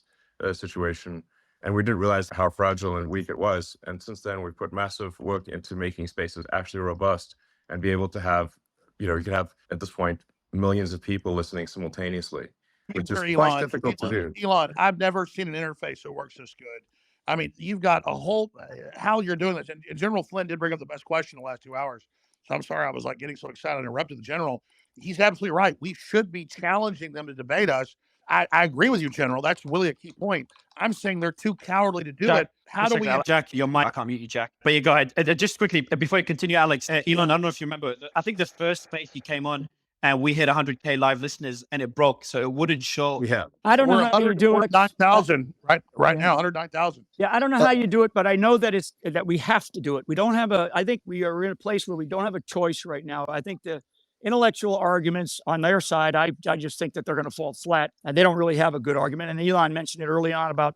Speaker 2: situation, and we didn't realize how fragile and weak it was. And since then, we've put massive work into making spaces actually robust and be able to have, you can have at this point millions of people listening simultaneously, which is
Speaker 3: Elon,
Speaker 2: quite difficult to do.
Speaker 3: Elon, I've never seen an interface that works this good. I mean, you've got a whole how you're doing this. And General Flynn did bring up the best question in the last 2 hours. So I'm sorry I was like getting so excited I interrupted the general. He's absolutely right. We should be challenging them to debate us. I agree with you, General. That's really a key point. I'm saying they're too cowardly to do
Speaker 5: Jack,
Speaker 3: it. How do we?
Speaker 5: Jack, your mic, I can't mute you, Jack. But you go ahead. Just quickly, before you continue, Alex, Elon, I don't know if you remember, I think the first space he came on, and we hit 100K live listeners, and it broke, so it wouldn't show.
Speaker 2: Yeah.
Speaker 9: I don't know how you do it.
Speaker 3: 9,000 right now, 109,000.
Speaker 9: Yeah, I don't know how you do it, but I know that that we have to do it. We don't have I think we are in a place where we don't have a choice right now. I think the intellectual arguments on their side, I just think that they're going to fall flat, and they don't really have a good argument. And Elon mentioned it early on about,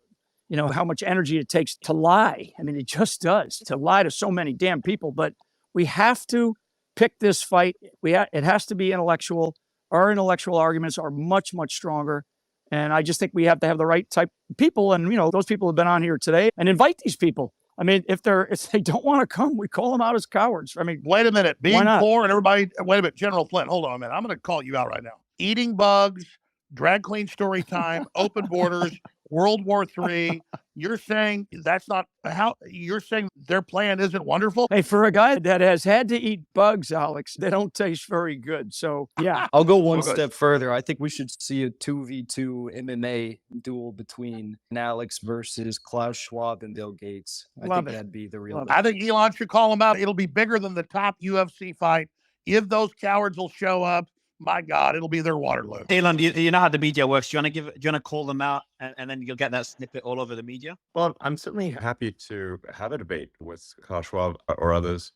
Speaker 9: how much energy it takes to lie. I mean, it just does, to lie to so many damn people. But we have to pick this fight. It has to be intellectual. Our intellectual arguments are much, much stronger. And I just think we have to have the right type of people. And, those people have been on here today, and invite these people. I mean, if they don't want to come, we call them out as cowards. I mean,
Speaker 3: wait a minute. Being
Speaker 9: why not?
Speaker 3: poor and everybody, wait a minute. General Flynn, hold on a minute. I'm going to call you out right now. Eating bugs, drag queen story time, open borders, World War III. You're saying that's not how you're saying their plan isn't wonderful?
Speaker 9: Hey, for a guy that has had to eat bugs, Alex, they don't taste very good. So, yeah.
Speaker 7: I'll go one step further. I think we should see a 2v2 MMA duel between Alex versus Klaus Schwab and Bill Gates. I think that'd be the real.
Speaker 3: I think Elon should call him out. It'll be bigger than the top UFC fight. If those cowards will show up, my God, it'll be their Waterloo.
Speaker 5: Elon, you know how the media works. Do you want to call them out, and then you'll get that snippet all over the media?
Speaker 2: Well, I'm certainly happy to have a debate with Klaus Schwab or others.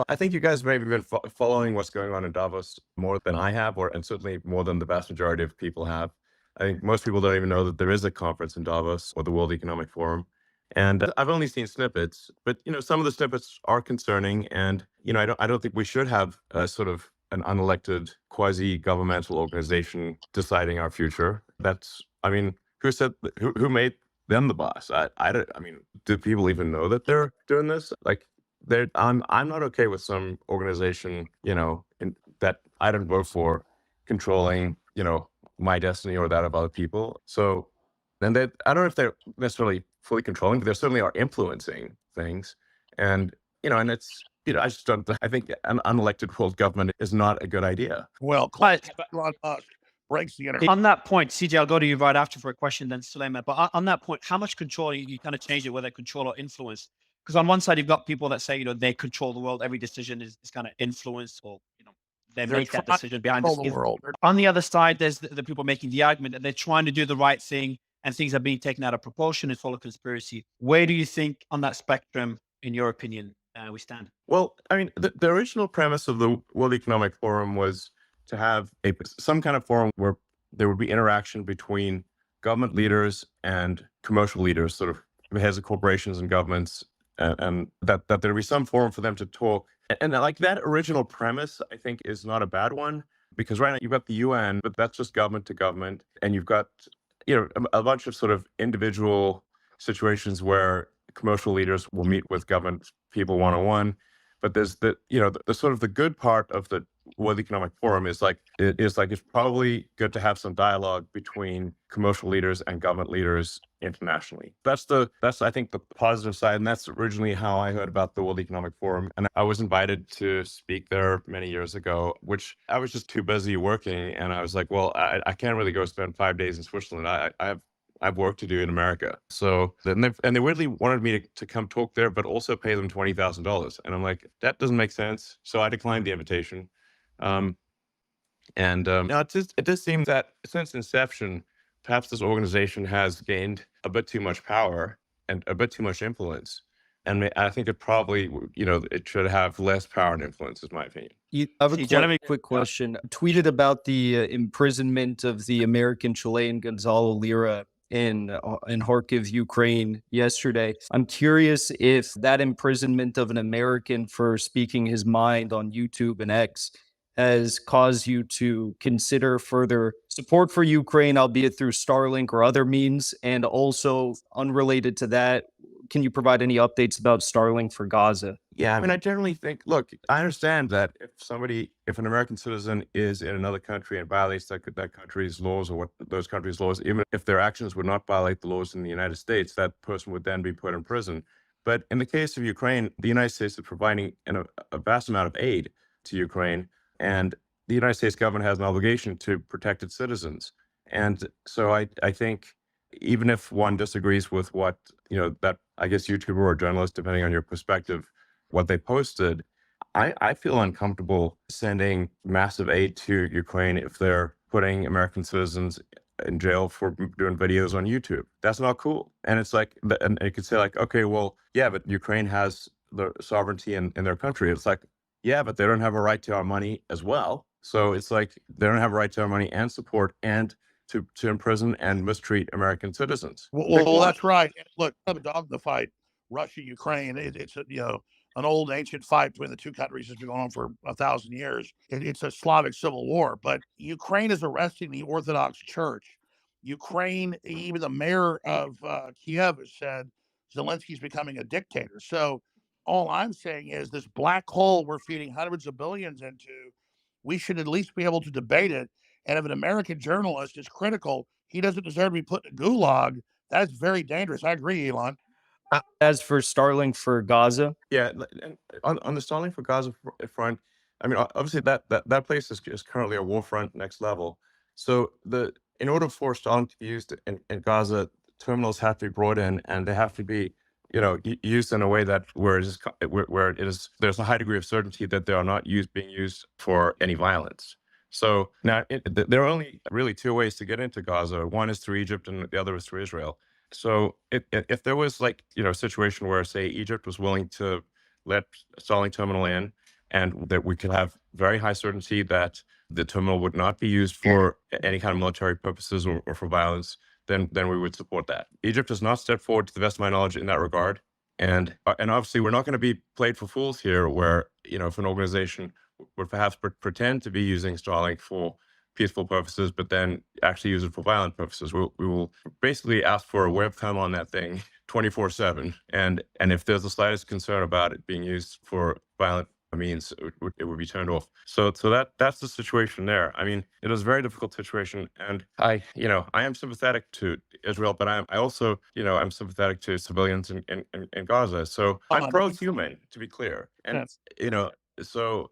Speaker 2: I think you guys maybe been following what's going on in Davos more than I have, and certainly more than the vast majority of people have. I think most people don't even know that there is a conference in Davos, or the World Economic Forum. And I've only seen snippets, but some of the snippets are concerning. And I don't think we should have a sort of an unelected quasi-governmental organization deciding our future. Who said who made them the boss? I mean, do people even know that they're doing this? Like, I'm not okay with some organization, that I don't vote for, controlling, my destiny or that of other people. So, and I don't know if they're necessarily fully controlling, but they certainly are influencing things. And and it's. I think an unelected world government is not a good idea.
Speaker 3: Well, Elon Musk breaks the internet.
Speaker 5: On that point, CJ, I'll go to you right after for a question, then Suleiman. But on that point, how much control, you kind of change it, whether control or influence? Because on one side, you've got people that say, they control the world. Every decision is kind of influenced, or, they make that decision behind
Speaker 3: the world.
Speaker 5: On the other side, there's the people making the argument that they're trying to do the right thing, and things are being taken out of proportion. It's full of conspiracy. Where do you think on that spectrum, in your opinion, we stand?
Speaker 2: Well, I mean, the original premise of the World Economic Forum was to have some kind of forum where there would be interaction between government leaders and commercial leaders, sort of heads of corporations and governments, and that there'd be some forum for them to talk. And like that original premise, I think, is not a bad one, because right now you've got the UN, but that's just government to government, and you've got a bunch of sort of individual situations where commercial leaders will meet with government people one-on-one. But there's the sort of the good part of the World Economic Forum is it's probably good to have some dialogue between commercial leaders and government leaders internationally. That's I think the positive side, and that's originally how I heard about the World Economic Forum. And I was invited to speak there many years ago, which I was just too busy working, and I was like, well, I can't really go spend 5 days in Switzerland. I have work to do in America. So then they weirdly wanted me to come talk there, but also pay them $20,000. And I'm like, that doesn't make sense. So I declined the invitation. It does seem that since inception, perhaps this organization has gained a bit too much power and a bit too much influence. And I think it probably, it should have less power and influence, is my opinion.
Speaker 7: I have
Speaker 9: Hey, Jeremy.
Speaker 7: quick question. Tweeted about the imprisonment of the American Chilean Gonzalo Lira in Kharkiv, Ukraine yesterday. I'm curious if that imprisonment of an American for speaking his mind on YouTube and X has caused you to consider further support for Ukraine, albeit through Starlink or other means. And also, unrelated to that, can you provide any updates about Starlink for Gaza?
Speaker 2: Yeah, I mean, I generally think, look, I understand that if an American citizen is in another country and violates that country's laws, or what those countries' laws, even if their actions would not violate the laws in the United States, that person would then be put in prison. But in the case of Ukraine, the United States is providing a vast amount of aid to Ukraine, and the United States government has an obligation to protect its citizens. And so I think, even if one disagrees with what, that, I guess, YouTuber or journalist, depending on your perspective, what they posted, I feel uncomfortable sending massive aid to Ukraine if they're putting American citizens in jail for doing videos on YouTube. That's not cool. And it's like, and you could say like, okay, well, yeah, but Ukraine has the sovereignty in their country. It's like, yeah, but they don't have a right to our money as well. So it's like, they don't have a right to our money and support and to imprison and mistreat American citizens.
Speaker 3: Well, that's right. Look, I'm a dog in the fight. Russia, Ukraine. It's an old ancient fight between the two countries that's been going on for 1,000 years. It's a Slavic civil war, but Ukraine is arresting the Orthodox Church. Ukraine, even the mayor of Kiev has said Zelensky's becoming a dictator. So all I'm saying is this black hole we're feeding hundreds of billions into, we should at least be able to debate it. And if an American journalist is critical, he doesn't deserve to be put in a gulag. That's very dangerous. I agree, Elon.
Speaker 7: As for Starlink for Gaza,
Speaker 2: Yeah, and on the Starlink for Gaza front, I mean, obviously that place is currently a war front next level. So in order for Starlink to be used in Gaza, terminals have to be brought in, and they have to be, used in a way that where there's a high degree of certainty that they are not being used for any violence. So now there are only really two ways to get into Gaza. One is through Egypt, and the other is through Israel. So if there was like, a situation where, say, Egypt was willing to let Starlink terminal in, and that we could have very high certainty that the terminal would not be used for any kind of military purposes or for violence, then we would support that. Egypt has not stepped forward, to the best of my knowledge, in that regard. And obviously, we're not going to be played for fools here, where, if an organization would perhaps pretend to be using Starlink for peaceful purposes, but then actually use it for violent purposes. We will basically ask for a webcam on that thing 24/7, and if there's the slightest concern about it being used for violent means, it would be turned off. So that's the situation there. I mean, it is a very difficult situation, and I am sympathetic to Israel, but I also I'm sympathetic to civilians in Gaza. So I'm pro-human, to be clear, and so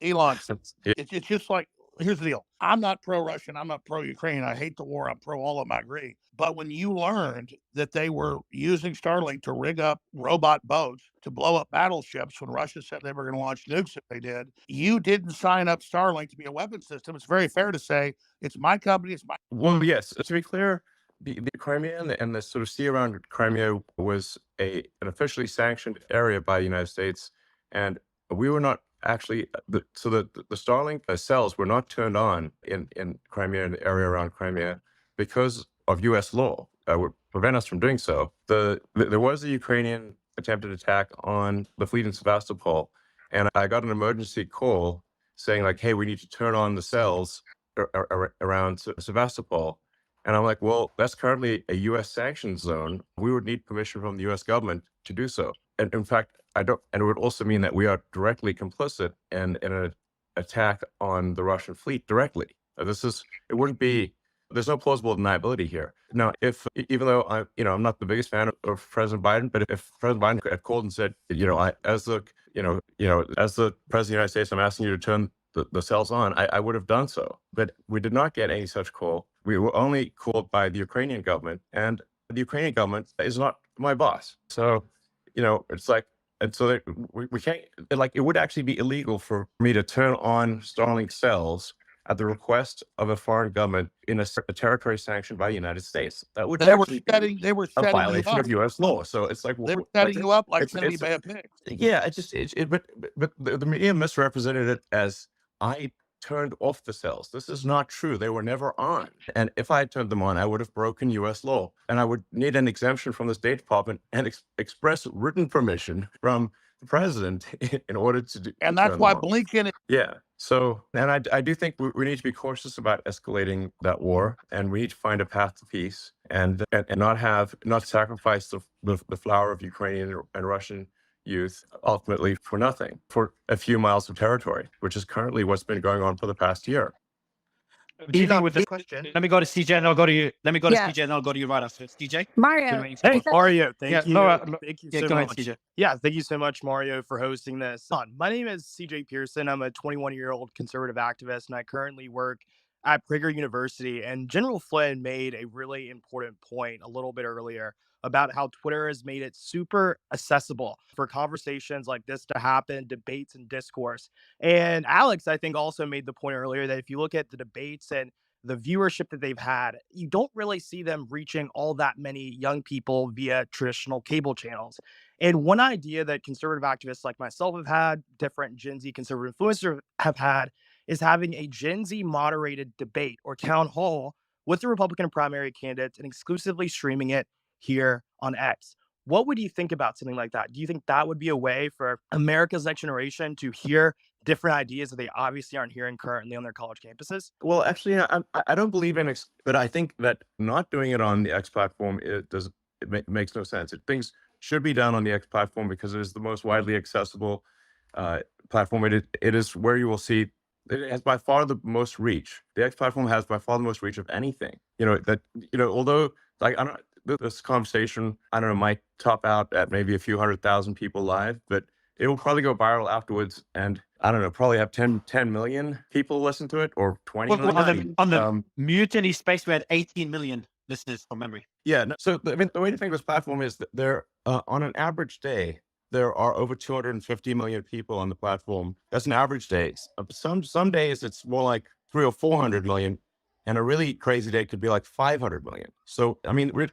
Speaker 3: Elon, it's just like, here's the deal. I'm not pro-Russian. I'm not pro-Ukraine. I hate the war. I'm pro all of them. I agree. But when you learned that they were using Starlink to rig up robot boats to blow up battleships when Russia said they were going to launch nukes if they did, you didn't sign up Starlink to be a weapon system. It's very fair to say it's my company. It's my.
Speaker 2: Well, yes. To be clear, the Crimea and the sort of sea around Crimea was an officially sanctioned area by the United States, and we were not actually the Starlink cells were not turned on in Crimea and the area around Crimea because of U.S. law would prevent us from doing so. There was a Ukrainian attempted attack on the fleet in Sevastopol, and I got an emergency call saying like, "Hey, we need to turn on the cells around Sevastopol." And I'm like, "Well, that's currently a U.S. sanctions zone. We would need permission from the U.S. government to do so." And in fact, I don't, and it would also mean that we are directly complicit in an attack on the Russian fleet directly. It wouldn't be, there's no plausible deniability here. Now, even though I'm not the biggest fan of President Biden, but if President Biden had called and said, as the President of the United States, I'm asking you to turn the cells on, I would have done so. But we did not get any such call. We were only called by the Ukrainian government, and the Ukrainian government is not my boss. So, it's like, and so we can't, like, it would actually be illegal for me to turn on Starlink cells at the request of a foreign government in a territory sanctioned by the United States. That would
Speaker 3: They were
Speaker 2: actually be
Speaker 3: they were
Speaker 2: a
Speaker 3: setting you
Speaker 2: violation
Speaker 3: up.
Speaker 2: of U.S. law. So it's like,
Speaker 3: They were
Speaker 2: like
Speaker 3: setting you up like
Speaker 2: it's,
Speaker 3: Kennedy
Speaker 2: it's
Speaker 3: Bay of Pigs.
Speaker 2: yeah, but the media misrepresented it as I turned off the cells. This is not true. They were never on. And if I had turned them on, I would have broken U.S. law, and I would need an exemption from the State Department and express written permission from the president in order to
Speaker 3: And that's
Speaker 2: turn
Speaker 3: why
Speaker 2: them on.
Speaker 3: Blinken
Speaker 2: Yeah. So, and I do think we need to be cautious about escalating that war, and we need to find a path to peace, and not sacrifice the flower of Ukrainian and Russian youth ultimately for nothing, for a few miles of territory, which is currently what's been going on for the past year.
Speaker 5: Do you think with the
Speaker 8: question.
Speaker 5: Let me go to CJ and I'll go to you. Let me go to
Speaker 10: Yeah.
Speaker 5: CJ and I'll go to you right after. CJ?
Speaker 10: Mario,
Speaker 5: Hey,
Speaker 10: is that-
Speaker 11: Mario, thank
Speaker 5: Yeah,
Speaker 11: you.
Speaker 5: Laura,
Speaker 11: Thank you
Speaker 5: yeah,
Speaker 11: so
Speaker 5: go ahead,
Speaker 11: much.
Speaker 5: CJ.
Speaker 11: Yeah, thank you so much, Mario, for hosting this. My name is CJ Pearson. I'm a 21-year-old conservative activist, and I currently work at Prager University. And General Flynn made a really important point a little bit earlier about how Twitter has made it super accessible for conversations like this to happen, debates and discourse. And Alex, I think, also made the point earlier that if you look at the debates and the viewership that they've had, you don't really see them reaching all that many young people via traditional cable channels. And one idea that conservative activists like myself have had, different Gen Z conservative influencers have had, is having a Gen Z moderated debate or town hall with the Republican primary candidates and exclusively streaming it here on X. What would you think about something like that? Do you think that would be a way for America's next generation to hear different ideas that they obviously aren't hearing currently on their college campuses?
Speaker 2: Well, actually, I don't believe in but I think that not doing it on the X platform makes no sense. Things should be done on the X platform because it is the most widely accessible platform. It is where you will see it has by far the most reach. The X platform has by far the most reach of anything. Although like I don't this conversation might top out at maybe a few 100,000 people live, but it will probably go viral afterwards, and probably have 10 million people listen to it, or 20
Speaker 5: Well,
Speaker 2: million.
Speaker 5: on the Mutiny space, we had 18 million listeners from memory.
Speaker 2: Yeah. No, so the way to think of this platform is that there, on an average day, there are over 250 million people on the platform. That's an average day. Some days it's more like 300 or 400 million, and a really crazy day could be like 500 million. So at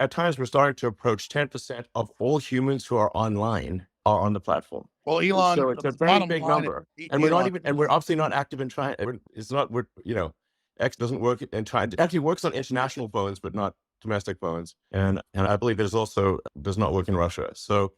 Speaker 2: times we're starting to approach 10% of all humans who are online are on the platform.
Speaker 3: Well, Elon,
Speaker 2: So it's a very
Speaker 3: bottom
Speaker 2: big
Speaker 3: line
Speaker 2: number,
Speaker 3: is,
Speaker 2: and we're not
Speaker 3: Elon,
Speaker 2: even, and we're obviously not active in China. X doesn't work in China. It actually works on international phones, but not domestic phones. And I believe does not work in Russia. So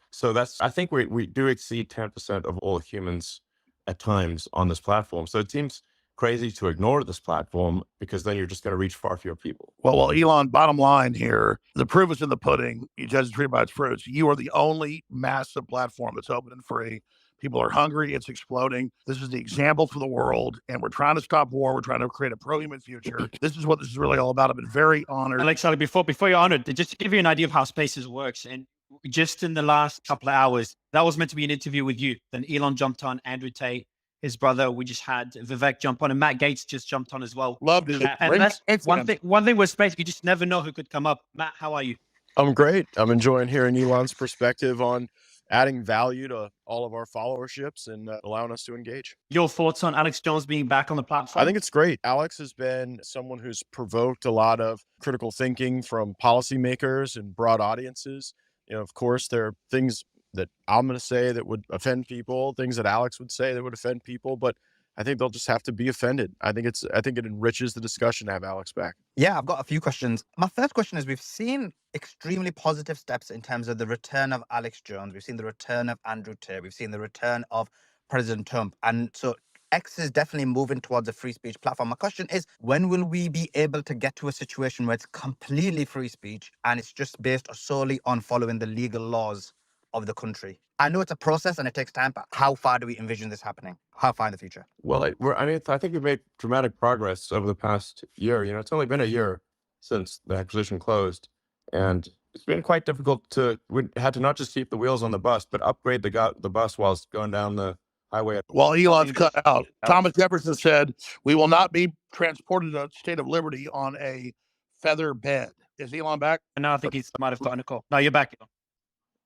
Speaker 2: I think we do exceed 10% of all humans at times on this platform. So it seems crazy to ignore this platform, because then you're just going to reach far fewer people.
Speaker 3: Well, Elon, bottom line here, the proof is in the pudding. You judge the tree by its fruits. You are the only massive platform that's open and free. People are hungry. It's exploding. This is the example for the world, and we're trying to stop war. We're trying to create a pro-human future. This is what this is really all about. I've been very honored.
Speaker 5: Alexander, before you're honored, just to give you an idea of how Spaces works, and just in the last couple of hours, that was meant to be an interview with you. Then Elon jumped on, Andrew Tate, his brother. We just had Vivek jump on, and Matt Gaetz just jumped on as well.
Speaker 3: Loved it.
Speaker 5: And that's one thing with Space. You just never know who could come up. Matt, how are you?
Speaker 12: I'm great. I'm enjoying hearing Elon's perspective on adding value to all of our followerships and allowing us to engage.
Speaker 5: Your thoughts on Alex Jones being back on the platform?
Speaker 12: I think it's great. Alex has been someone who's provoked a lot of critical thinking from policymakers and broad audiences. Of course, there are things that I'm going to say that would offend people, things that Alex would say that would offend people, but I think they'll just have to be offended. I think it enriches the discussion to have Alex back.
Speaker 13: Yeah, I've got a few questions. My first question is, we've seen extremely positive steps in terms of the return of Alex Jones. We've seen the return of Andrew Tate. We've seen the return of President Trump. And so X is definitely moving towards a free speech platform. My question is, when will we be able to get to a situation where it's completely free speech and it's just based solely on following the legal laws of the country? I know it's a process and it takes time, but how far do we envision this happening? How far in the future?
Speaker 2: Well, I think we've made dramatic progress over the past year. It's only been a year since the acquisition closed, and it's been quite difficult we had to not just keep the wheels on the bus, but upgrade the bus while it's going down the highway.
Speaker 3: Well, Elon's cut out. Thomas Jefferson said, "We will not be transported to the state of liberty on a feather bed." Is Elon back?
Speaker 5: No, I think he might have gotten a call. No, you're back.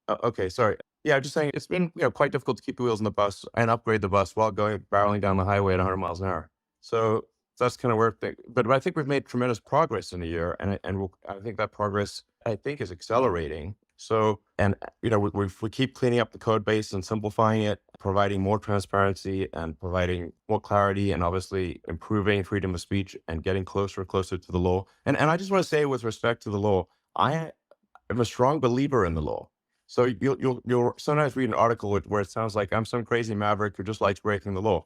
Speaker 2: Okay, sorry. Yeah, just saying it's been quite difficult to keep the wheels in the bus and upgrade the bus while barreling down the highway at 100 miles an hour. So that's kind of where but I think we've made tremendous progress in a year, and I think that progress is accelerating. So we keep cleaning up the code base and simplifying it, providing more transparency and providing more clarity, and obviously improving freedom of speech and getting closer and closer to the law. And I just want to say, with respect to the law, I am a strong believer in the law. So you'll sometimes read an article where it sounds like I'm some crazy maverick who just likes breaking the law.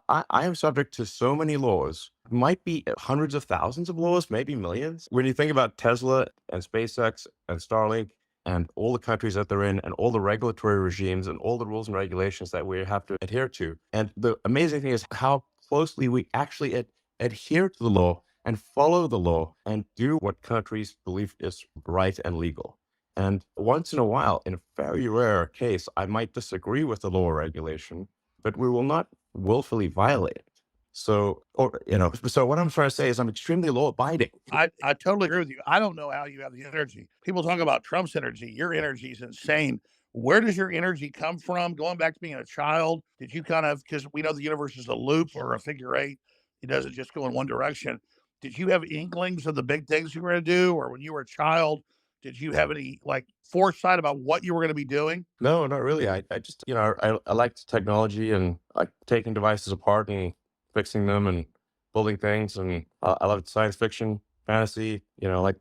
Speaker 2: I am subject to so many laws. Might be hundreds of thousands of laws, maybe millions. When you think about Tesla and SpaceX and Starlink and all the countries that they're in and all the regulatory regimes and all the rules and regulations that we have to adhere to. And the amazing thing is how closely we actually adhere to the law and follow the law and do what countries believe is right and legal. And once in a while, in a very rare case, I might disagree with the law or regulation, but we will not willfully violate it. So what I'm trying to say is I'm extremely law abiding.
Speaker 3: I totally agree with you. I don't know how you have the energy. People talk about Trump's energy. Your energy is insane. Where does your energy come from? Going back to being a child, did you because we know the universe is a loop or a figure eight, it doesn't just go in one direction. Did you have inklings of the big things you were going to do? Or when you were a child, did you have any foresight about what you were going to be doing?
Speaker 2: No, not really. I just, I liked technology and like taking devices apart and fixing them and building things. And I loved science fiction, fantasy, like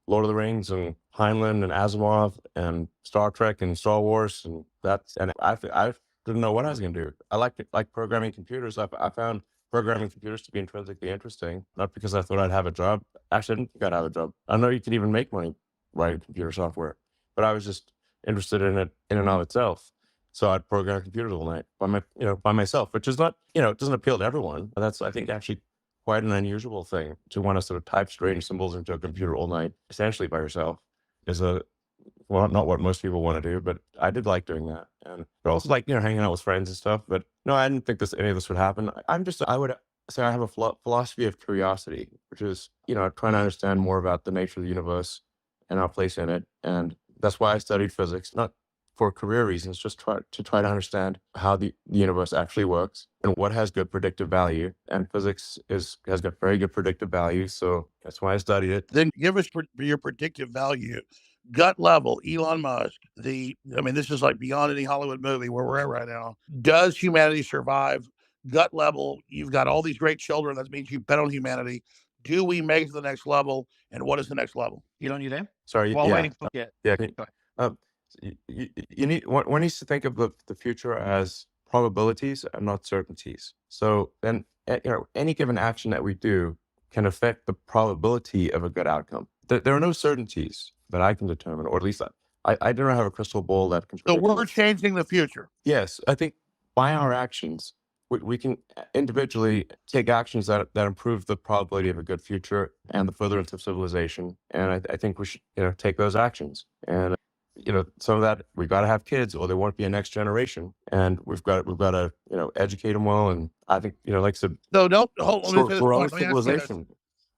Speaker 2: Lord of the Rings and Heinlein and Asimov and Star Trek and Star Wars. And I didn't know what I was going to do. I liked programming computers. I found programming computers to be intrinsically interesting, not because I thought I'd have a job. Actually, I didn't think I'd have a job. I know you could even make money writing computer software, but I was just interested in it in and of itself. So I'd program computers all night by myself, which is not, it doesn't appeal to everyone. But that's, I think, actually quite an unusual thing to want to sort of type strange symbols into a computer all night, essentially by yourself, is not what most people want to do, but I did like doing that. And but also hanging out with friends and stuff. But no, I didn't think any of this would happen. I would say I have a philosophy of curiosity, which is, trying to understand more about the nature of the universe and our place in it. And that's why I studied physics, not for career reasons, just to try to understand how the universe actually works and what has good predictive value. And physics has got very good predictive value. So that's why I studied it.
Speaker 3: Then give us your predictive value. Gut level, Elon Musk, this is like beyond any Hollywood movie where we're at right now. Does humanity survive? Gut level, you've got all these great children. That means you bet on humanity. Do we make it to the next level? And what is the next level?
Speaker 5: Elon, you there?
Speaker 2: Sorry.
Speaker 5: While waiting for
Speaker 2: One needs to think of the future as probabilities and not certainties. So then, any given action that we do can affect the probability of a good outcome. There are no certainties that I can determine, or at least I don't have a crystal ball that can.
Speaker 3: So we're changing the future.
Speaker 2: Yes, I think by our actions, we can individually take actions that improve the probability of a good future and the furtherance of civilization. And I think we should, take those actions. And some of that, we've got to have kids, or there won't be a next generation. And we've got to, educate them well. And I think, like I said,
Speaker 3: no, don't hold on.
Speaker 2: For our civilization.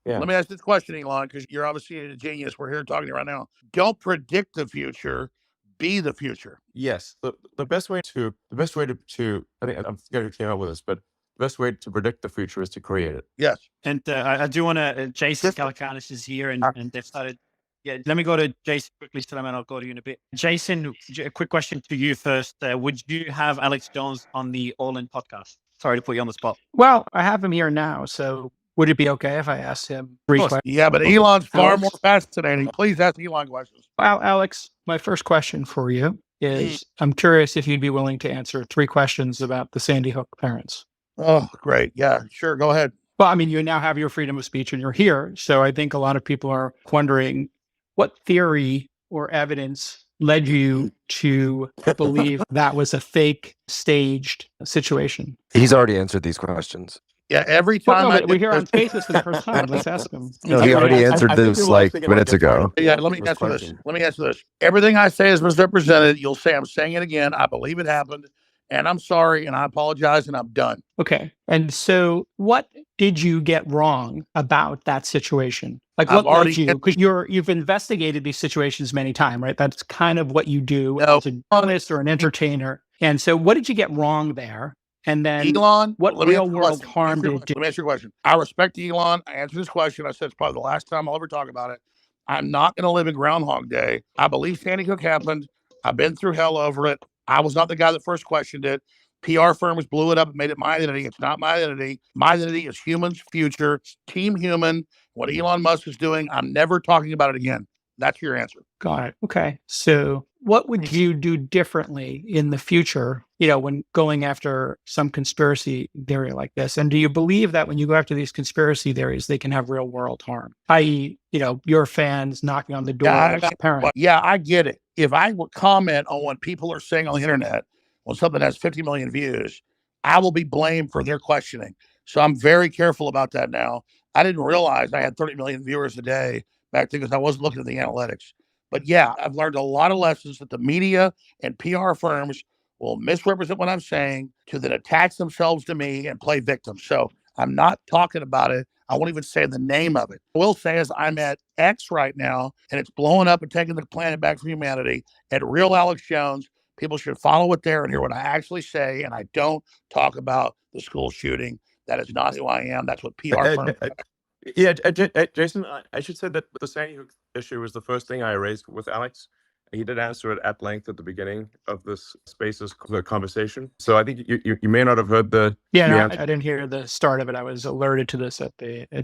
Speaker 2: Yeah.
Speaker 3: Let me ask this question, Elon, because you're obviously a genius. We're here talking to you right now. Don't predict the future. Be the future.
Speaker 2: Yes. The best way to I think I'm scared who came up with this, but the best way to predict the future is to create it.
Speaker 3: Yes.
Speaker 5: And I do want to, Jason Calacanis is here and they've started. Yeah, let me go to Jason quickly, Stella, and I'll go to you in a bit. Jason, a quick question to you first. Would you have Alex Jones on the All In podcast? Sorry to put you on the spot.
Speaker 9: Well, I have him here now, so would it be okay if I asked him 3 questions?
Speaker 3: Yeah, but Elon's far more fascinating. Please ask Elon questions.
Speaker 9: Well, Alex, my first question for you is I'm curious if you'd be willing to answer 3 questions about the Sandy Hook parents.
Speaker 3: Oh, great. Yeah, sure. Go ahead.
Speaker 9: Well, I mean, you now have your freedom of speech and you're here. So I think a lot of people are wondering what theory or evidence led you to believe that was a fake, staged situation.
Speaker 10: He's already answered these questions.
Speaker 3: Yeah, every time
Speaker 9: we're here on Spaces for the first time. Let's ask him.
Speaker 10: No, he already answered this like minutes ago.
Speaker 3: Yeah, let me answer this. Everything I say is misrepresented. You'll say I'm saying it again. I believe it happened, and I'm sorry, and I apologize, and I'm done.
Speaker 9: Okay. And so what did you get wrong about that situation?
Speaker 5: Like
Speaker 3: I've
Speaker 5: what led
Speaker 3: already
Speaker 5: you? Because you've investigated these situations many times, right? That's kind of what you do
Speaker 3: No.
Speaker 5: as a journalist or an entertainer. And so, what did you get wrong there? And then,
Speaker 3: Elon,
Speaker 5: what
Speaker 3: let me
Speaker 5: real
Speaker 3: answer your
Speaker 5: world
Speaker 3: question.
Speaker 5: harm did it do?
Speaker 3: Let me answer your question. I respect Elon. I answered his question. I said it's probably the last time I'll ever talk about it. I'm not going to live in Groundhog Day. I believe Sandy Hook happened. I've been through hell over it. I was not the guy that first questioned it. PR firms blew it up and made it my identity. It's not my identity. My identity is humans' future, Team Human. What Elon Musk is doing, I'm never talking about it again. That's your answer.
Speaker 9: Got it. Okay. So what would you do differently in the future, when going after some conspiracy theory like this? And do you believe that when you go after these conspiracy theories, they can have real world harm, i.e., your fans knocking on the door of parents?
Speaker 3: Yeah, I get it. If I would comment on what people are saying on the internet, when something has 50 million views, I will be blamed for their questioning. So I'm very careful about that now. I didn't realize I had 30 million viewers a day back then because I wasn't looking at the analytics. But yeah, I've learned a lot of lessons that the media and PR firms will misrepresent what I'm saying to then attach themselves to me and play victim. So I'm not talking about it. I won't even say the name of it. I will say is I'm at X right now, and it's blowing up and taking the planet back from humanity. At Real Alex Jones, people should follow it there and hear what I actually say. And I don't talk about the school shooting. That is not who I am. That's what PR firms.
Speaker 2: Yeah, Jason, I should say that the Sandy Hook issue was the first thing I raised with Alex. He did answer it at length at the beginning of this Spaces conversation. So I think you may not have heard the
Speaker 9: I
Speaker 2: answer.
Speaker 9: didn't hear the start of it. I was alerted to this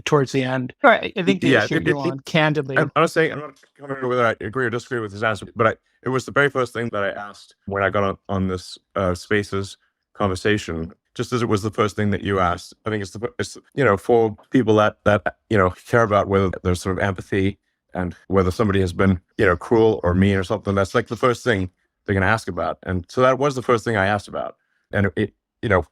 Speaker 9: towards the end. All right, I think the issue, Elon, candidly.
Speaker 2: I'm not coming to whether I agree or disagree with his answer, but it was the very first thing that I asked when I got on this Spaces conversation. Just as it was the first thing that you asked, I think it's for people that care about whether there's sort of empathy and whether somebody has been cruel or mean or something. That's like the first thing they're going to ask about, and so that was the first thing I asked about, and it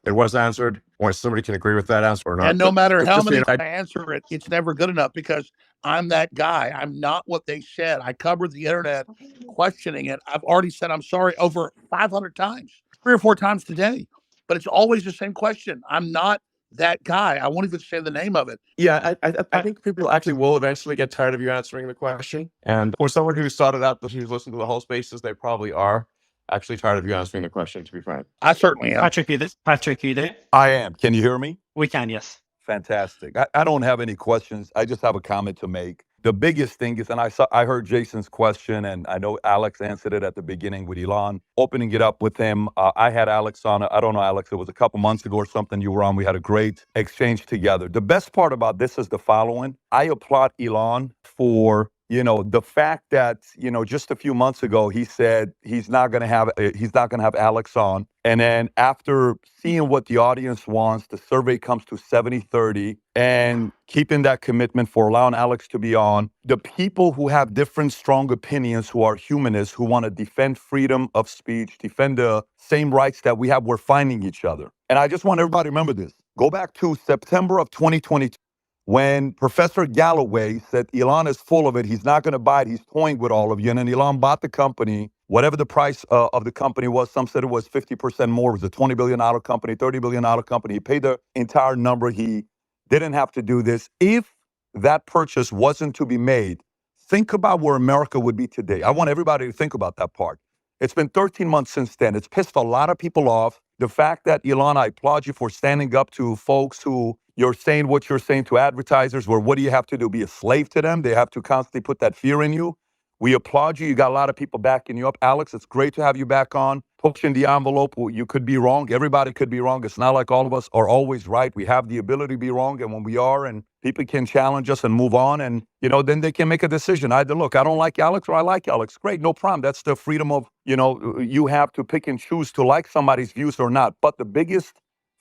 Speaker 2: was answered. Or somebody can agree with that answer or not.
Speaker 3: And no matter how many I answer it, it's never good enough because I'm that guy. I'm not what they said. I covered the internet questioning it. I've already said I'm sorry over 500 times, 3 or 4 times today. But it's always the same question. I'm not that guy. I won't even say the name of it.
Speaker 2: Yeah, I think people actually will eventually get tired of you answering the question. And for someone who started out, who's listened to the whole Spaces, they probably are actually tired of you answering the question, to be frank.
Speaker 3: I certainly am.
Speaker 5: Patrick, you there?
Speaker 14: I am. Can you hear me?
Speaker 5: We can, yes.
Speaker 14: Fantastic. I don't have any questions. I just have a comment to make. The biggest thing is, and I heard Jason's question, and I know Alex answered it at the beginning with Elon, opening it up with him. I had Alex on, I don't know, Alex, it was a couple months ago or something you were on. We had a great exchange together. The best part about this is the following. I applaud Elon for the fact that, just a few months ago, he said he's not going to have Alex on. And then after seeing what the audience wants, the survey comes to 70-30 and keeping that commitment for allowing Alex to be on. The people who have different strong opinions, who are humanists, who want to defend freedom of speech, defend the same rights that we have, we're finding each other. And I just want everybody to remember this. Go back to September of 2022. When Professor Galloway said Elon is full of it, he's not going to buy it, he's toying with all of you. And then Elon bought the company, whatever the price of the company was. Some said it was 50% more. It was a $20 billion company, $30 billion company. He paid the entire number. He didn't have to do this. If that purchase wasn't to be made, think about where America would be today. I want everybody to think about that part. It's been 13 months since then. It's pissed a lot of people off. The fact that, Elon, I applaud you for standing up to folks who you're saying what you're saying to advertisers, where what do you have to do? Be a slave to them? They have to constantly put that fear in you. We applaud you. You got a lot of people backing you up. Alex, it's great to have you back on. Pushing the envelope. You could be wrong. Everybody could be wrong. It's not like all of us are always right. We have the ability to be wrong. And when we are, and people can challenge us and move on, and, then they can make a decision. Either, look, I don't like Alex or I like Alex. Great, no problem. That's the freedom of, you have to pick and choose to like somebody's views or not. But the biggest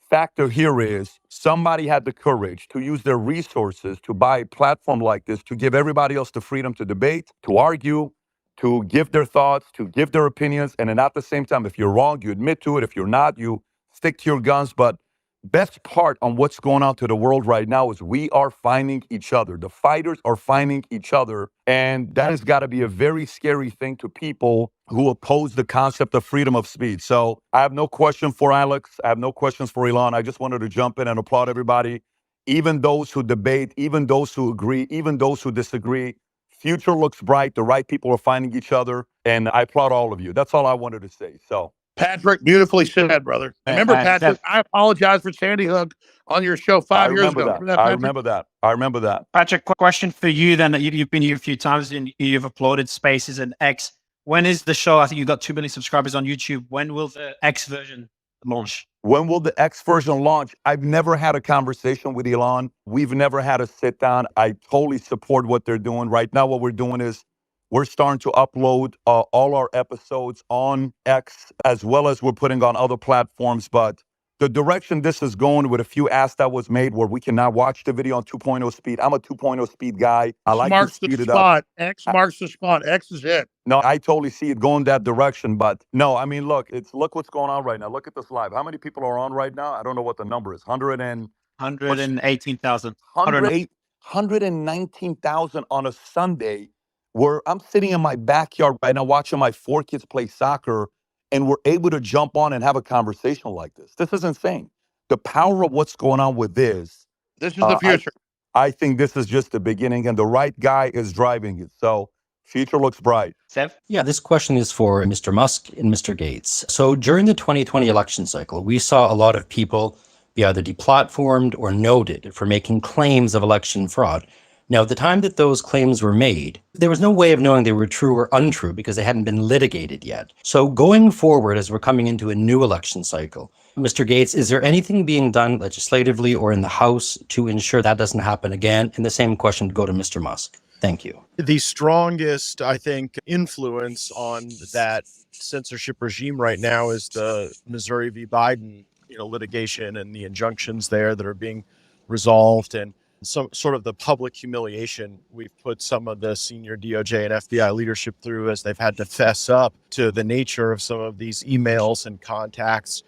Speaker 14: factor here is somebody had the courage to use their resources to buy a platform like this, to give everybody else the freedom to debate, to argue, to give their thoughts, to give their opinions. And then at the same time, if you're wrong, you admit to it. If you're not, you stick to your guns. But best part on what's going on to the world right now is we are finding each other. The fighters are finding each other. And that has got to be a very scary thing to people who oppose the concept of freedom of speech. So I have no question for Alex. I have no questions for Elon. I just wanted to jump in and applaud everybody. even those who debate, even those who agree, even those who disagree. Future looks bright. The right people are finding each other, and I applaud all of you. That's all I wanted to say. So,
Speaker 3: Patrick, beautifully said, brother. Remember, Patrick, I apologize for Sandy Hook on your show
Speaker 14: I
Speaker 3: 5 years
Speaker 14: remember
Speaker 3: ago.
Speaker 14: that.
Speaker 3: Remember that,
Speaker 14: I
Speaker 3: Patrick?
Speaker 14: remember that. I remember that.
Speaker 5: Patrick, question for you then. You've been here a few times and you've uploaded Spaces and X. When is the show? I think you've got 2 million subscribers on YouTube. When will the X version launch?
Speaker 14: When will the X version launch? I've never had a conversation with Elon. We've never had a sit down. I totally support what they're doing. Right now, what we're doing is we're starting to upload all our episodes on X, as well as we're putting on other platforms. But the direction this is going, with a few asks that was made where we can now watch the video on 2.0 speed. I'm a 2.0 speed guy. I like to speed it up.
Speaker 3: X marks the spot. X is it.
Speaker 14: No, I totally see it going that direction, but no, I mean, look what's going on right now. Look at this live. How many people are on right now? I don't know what the number is.
Speaker 5: 118,000.
Speaker 14: 119,000 on a Sunday, where I'm sitting in my backyard right now watching my 4 kids play soccer, and we're able to jump on and have a conversation like this. This is insane. The power of what's going on with this.
Speaker 3: This is the future.
Speaker 14: I think this is just the beginning, and the right guy is driving it. So future looks bright.
Speaker 5: Sev?
Speaker 15: Yeah, this question is for Mr. Musk and Mr. Gates. So during the 2020 election cycle, we saw a lot of people be either deplatformed or noted for making claims of election fraud. Now, at the time that those claims were made, there was no way of knowing they were true or untrue because they hadn't been litigated yet. So going forward, as we're coming into a new election cycle, Mr. Gates, is there anything being done legislatively or in the House to ensure that doesn't happen again? And the same question to go to Mr. Musk. Thank you.
Speaker 12: The strongest, I think, influence on that censorship regime right now is the Missouri v. Biden, litigation and the injunctions there that are being resolved, and some sort of the public humiliation we've put some of the senior DOJ and FBI leadership through as they've had to fess up to the nature of some of these emails and contacts.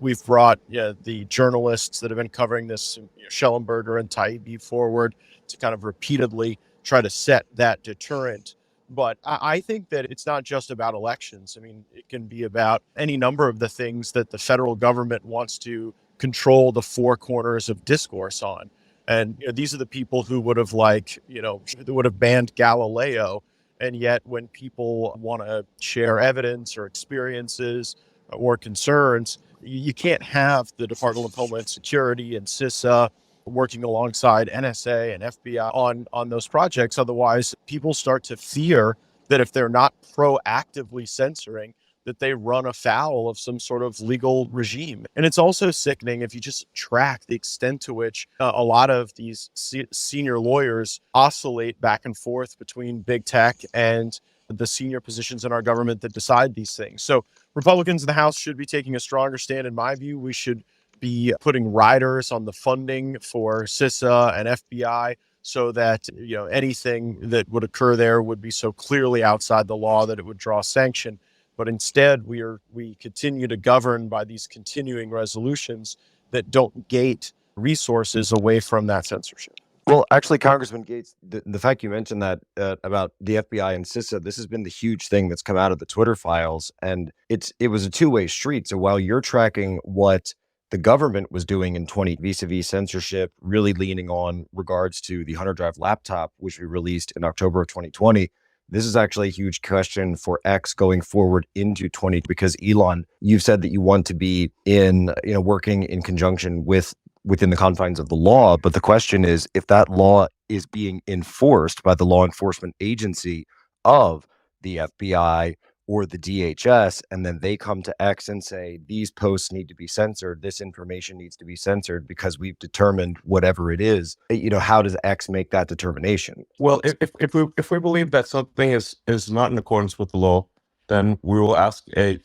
Speaker 12: We've brought the journalists that have been covering this, Schellenberger and Tate forward to kind of repeatedly try to set that deterrent. But I think that it's not just about elections. I mean, it can be about any number of the things that the federal government wants to control the 4 corners of discourse on. And these are the people who would have would have banned Galileo. And yet when people want to share evidence or experiences or concerns, you can't have the Department of Homeland Security and CISA working alongside NSA and FBI on those projects. Otherwise, people start to fear that if they're not proactively censoring, that they run afoul of some sort of legal regime. And it's also sickening if you just track the extent to which a lot of these senior lawyers oscillate back and forth between big tech and the senior positions in our government that decide these things. So Republicans in the House should be taking a stronger stand. In my view, we should be putting riders on the funding for CISA and FBI so that anything that would occur there would be so clearly outside the law that it would draw sanction. But instead, we continue to govern by these continuing resolutions that don't gate resources away from that censorship.
Speaker 10: Well, actually, Congressman Gates, the fact you mentioned that about the FBI and CISA, this has been the huge thing that's come out of the Twitter files, and it was a two-way street. So while you're tracking what the government was doing in 20 vis-a-vis censorship, really leaning on regards to the Hunter Drive laptop, which we released in October of 2020, this is actually a huge question for X going forward into 20, because Elon, you've said that you want to be working in conjunction within the confines of the law. But the question is, if that law is being enforced by the law enforcement agency of the FBI or the DHS, and then they come to X and say, these posts need to be censored, this information needs to be censored because we've determined whatever it is, how does X make that determination?
Speaker 2: Well, if we believe that something is not in accordance with the law, then we will ask a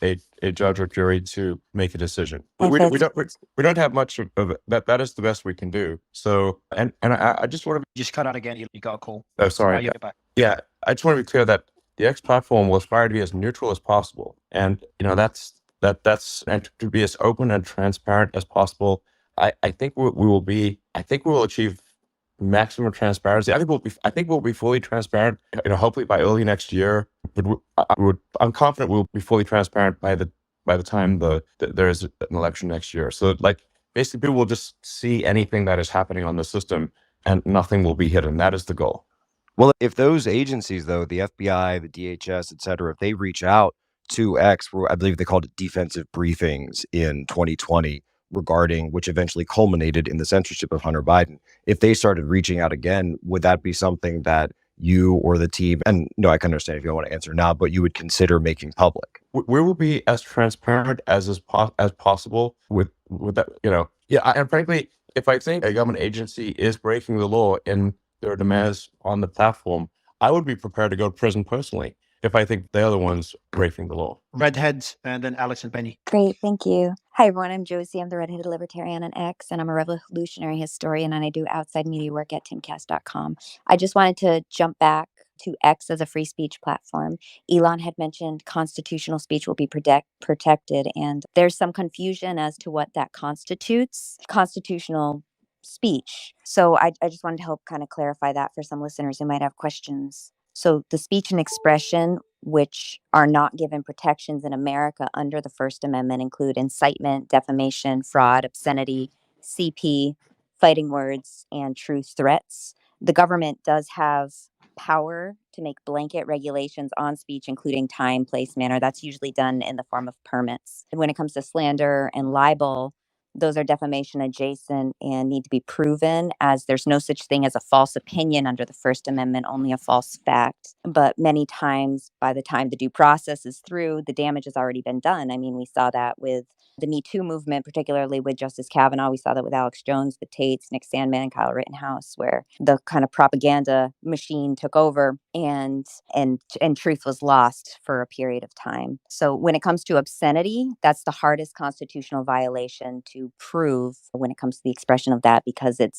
Speaker 2: judge or jury to make a decision. We don't have much of it. That is the best we can do. So and I just want to
Speaker 5: Just cut out again. You got a call.
Speaker 2: Oh, sorry.
Speaker 5: You get back.
Speaker 2: Yeah, I just want to be clear that the X platform will aspire to be as neutral as possible, and that's and to be as open and transparent as possible. I think we will achieve maximum transparency. I think we'll be fully transparent. Hopefully by early next year. But I'm confident we'll be fully transparent by the time there is an election next year. So basically people will just see anything that is happening on the system and nothing will be hidden. That is the goal.
Speaker 10: Well, if those agencies, though, the FBI, the DHS, et cetera, if they reach out to X, I believe they called it defensive briefings in 2020 regarding, which eventually culminated in the censorship of Hunter Biden. If they started reaching out again, would that be something that you or the team, and no, I can understand if you don't want to answer now, but you would consider making public?
Speaker 2: We will be as transparent as possible with that, Yeah, and frankly, if I think a government agency is breaking the law in their demands on the platform, I would be prepared to go to prison personally if I think they're the ones breaking the law.
Speaker 5: Redheads, and then Alex and Benny.
Speaker 16: Great, thank you. Hi, everyone. I'm Josie. I'm the redheaded libertarian on X, and I'm a revolutionary historian, and I do outside media work at timcast.com. I just wanted to jump back to X as a free speech platform. Elon had mentioned constitutional speech will be protected, and there's some confusion as to what that constitutes. Constitutional speech. So I just wanted to help kind of clarify that for some listeners who might have questions. So the speech and expression which are not given protections in America under the First Amendment include incitement, defamation, fraud, obscenity, CP, fighting words, and true threats. The government does have power to make blanket regulations on speech, including time, place, manner. That's usually done in the form of permits. And when it comes to slander and libel, those are defamation adjacent and need to be proven, as there's no such thing as a false opinion under the First Amendment, only a false fact. But many times, by the time the due process is through, the damage has already been done. I mean, we saw that with the Me Too movement, particularly with Justice Kavanaugh. We saw that with Alex Jones, the Tates, Nick Sandmann, Kyle Rittenhouse, where the kind of propaganda machine took over and truth was lost for a period of time. So when it comes to obscenity, that's the hardest constitutional violation to prove when it comes to the expression of that, because it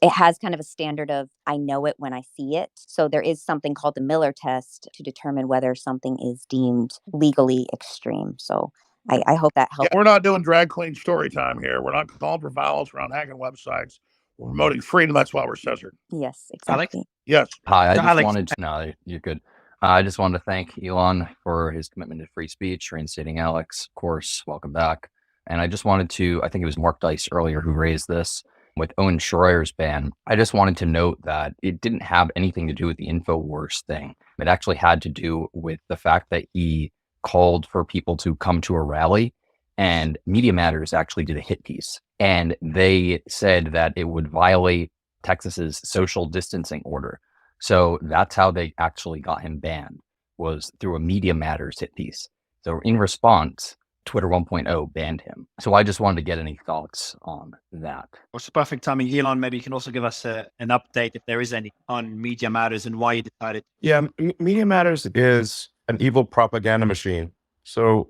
Speaker 16: has kind of a standard of I know it when I see it. So there is something called the Miller test to determine whether something is deemed legally extreme. So I hope that helps.
Speaker 3: Yeah, we're not doing drag queen story time here. We're not calling for violence. We're not hacking websites. We're promoting freedom. That's why we're censored.
Speaker 16: Yes,
Speaker 5: Alex?
Speaker 16: exactly.
Speaker 3: Yes.
Speaker 17: Hi, I
Speaker 5: So,
Speaker 17: just
Speaker 5: Alex,
Speaker 17: wanted to, no, you're good. I just wanted to thank Elon for his commitment to free speech, reinstating Alex, of course, welcome back. And I just wanted to, I think it was Mark Dice earlier who raised this with Owen Schroyer's ban. I just wanted to note that it didn't have anything to do with the InfoWars thing. It actually had to do with the fact that he called for people to come to a rally, and Media Matters actually did a hit piece. And they said that it would violate Texas's social distancing order. So that's how they actually got him banned, was through a Media Matters hit piece. So in response, Twitter 1.0 banned him. So I just wanted to get any thoughts on that.
Speaker 5: What's the perfect timing? Elon, maybe you can also give us an update, if there is any, on Media Matters and why you decided.
Speaker 2: Yeah, Media Matters is an evil propaganda machine. So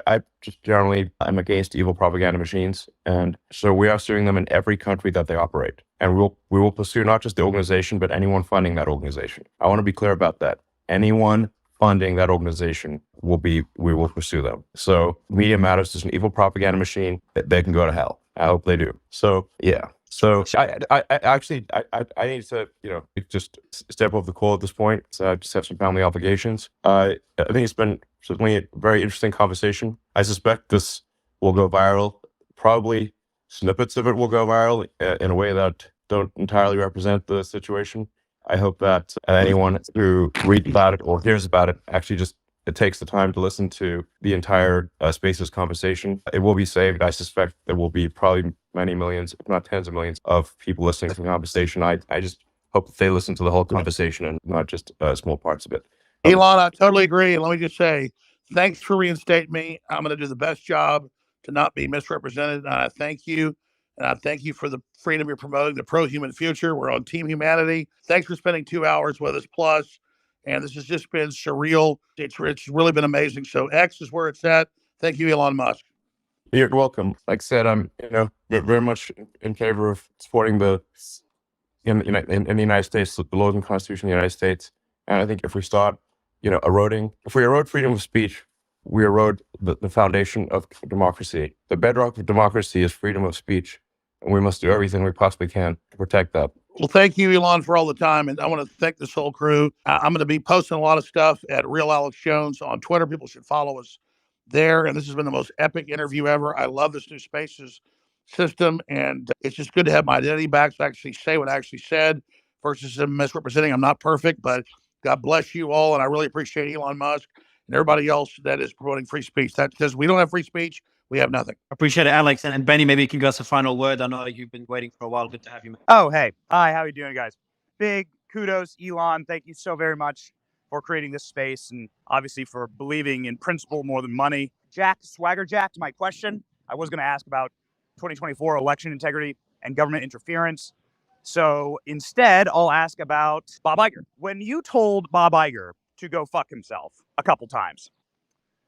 Speaker 2: I just generally, I'm against evil propaganda machines. And so we are suing them in every country that they operate. And we will pursue not just the organization, but anyone funding that organization. I want to be clear about that. Anyone funding that organization we will pursue them. So Media Matters is an evil propaganda machine. They can go to hell. I hope they do. So yeah. So I actually need to, just step off the call at this point. So I just have some family obligations. I think it's been certainly a very interesting conversation. I suspect this will go viral. Probably snippets of it will go viral in a way that don't entirely represent the situation. I hope that anyone who reads about it or hears about it actually just takes the time to listen to the entire Spaces conversation. It will be saved. I suspect there will be probably many millions, if not tens of millions, of people listening to the conversation. I just hope that they listen to the whole conversation and not just small parts of it.
Speaker 3: Elon, I totally agree. And let me just say, thanks for reinstating me. I'm going to do the best job to not be misrepresented. And I thank you. And I thank you for the freedom you're promoting, the pro-human future. We're on Team Humanity. Thanks for spending 2 hours with us plus. And this has just been surreal. It's really been amazing. So X is where it's at. Thank you, Elon Musk.
Speaker 2: You're welcome. Like I said, I'm very much in favor of supporting in the United States, the laws and Constitution of the United States. And I think if we start, if we erode freedom of speech, we erode the foundation of democracy. The bedrock of democracy is freedom of speech. And we must do everything we possibly can to protect that.
Speaker 3: Well, thank you, Elon, for all the time. And I want to thank this whole crew. I'm going to be posting a lot of stuff at Real Alex Jones on Twitter. People should follow us there. And this has been the most epic interview ever. I love this new Spaces system. And it's just good to have my identity back to actually say what I actually said versus misrepresenting. I'm not perfect, but God bless you all. And I really appreciate Elon Musk and everybody else that is promoting free speech. That's because we don't have free speech, we have nothing.
Speaker 5: Appreciate it, Alex. And Benny, maybe you can give us a final word. I know you've been waiting for a while. Good to have you, man.
Speaker 11: Oh, hey. Hi, how you doing, guys? Big kudos, Elon. Thank you so very much for creating this space and obviously for believing in principle more than money. Jack, Swagger Jack, to my question, I was going to ask about 2024 election integrity and government interference. So instead, I'll ask about Bob Iger. When you told Bob Iger to go fuck himself a couple times.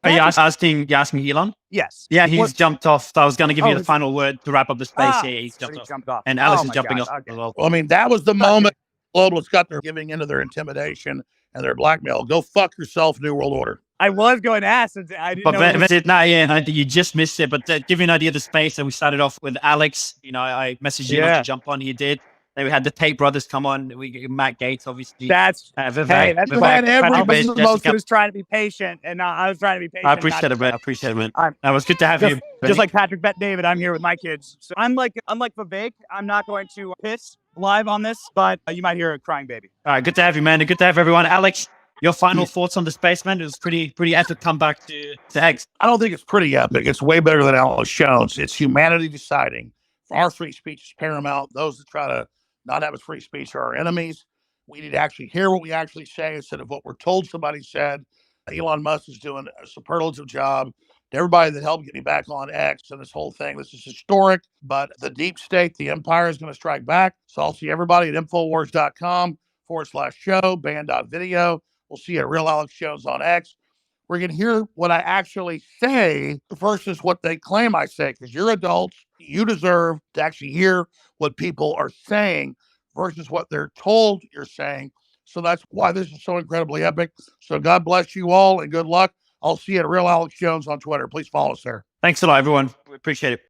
Speaker 5: Are you asking Elon?
Speaker 11: Yes.
Speaker 5: Yeah, he's jumped off. I was going to give you the
Speaker 11: is
Speaker 5: final word to wrap up the space. Yeah, he's
Speaker 11: jumped off.
Speaker 5: And Alice
Speaker 11: Oh
Speaker 5: is
Speaker 11: my
Speaker 5: jumping
Speaker 11: God,
Speaker 5: off
Speaker 11: okay.
Speaker 5: as well.
Speaker 3: Well, I mean, that was the moment globalists got their giving into their intimidation and their blackmail. Go fuck yourself, New World Order.
Speaker 11: I was going to ask. I didn't know.
Speaker 5: You just missed it. But to give you an idea of the space, and we started off with Alex. You know, I messaged you to jump on. He did. Then we had the Tate brothers come on. Matt Gates, obviously.
Speaker 11: That's
Speaker 5: Vivek.
Speaker 11: that's
Speaker 5: Vivek,
Speaker 11: I was trying to be patient, and I was trying to be patient.
Speaker 5: I appreciate it, man. That was good to have you.
Speaker 11: Just like Patrick Bet David, I'm here with my kids. So unlike Vivek, I'm not going to piss live on this, but you might hear a crying baby.
Speaker 5: All right, good to have you, man. And good to have everyone. Alex, your final thoughts on the space, man? It was pretty epic comeback to Eggs.
Speaker 3: I don't think it's pretty epic. It's way better than Alex Jones. It's humanity deciding. Our free speech is paramount. Those that try to not have a free speech are our enemies. We need to actually hear what we actually say instead of what we're told somebody said. Elon Musk is doing a superlative job. To everybody that helped get me back on X and this whole thing, this is historic, but the deep state, the empire is going to strike back. So I'll see everybody at infowars.com/show, band.video. We'll see you at Real Alex Jones on X. We're going to hear what I actually say versus what they claim I say, because you're adults. You deserve to actually hear what people are saying versus what they're told you're saying. So that's why this is so incredibly epic. So God bless you all and good luck. I'll see you at Real Alex Jones on Twitter. Please follow us there.
Speaker 5: Thanks a lot, everyone. We appreciate it.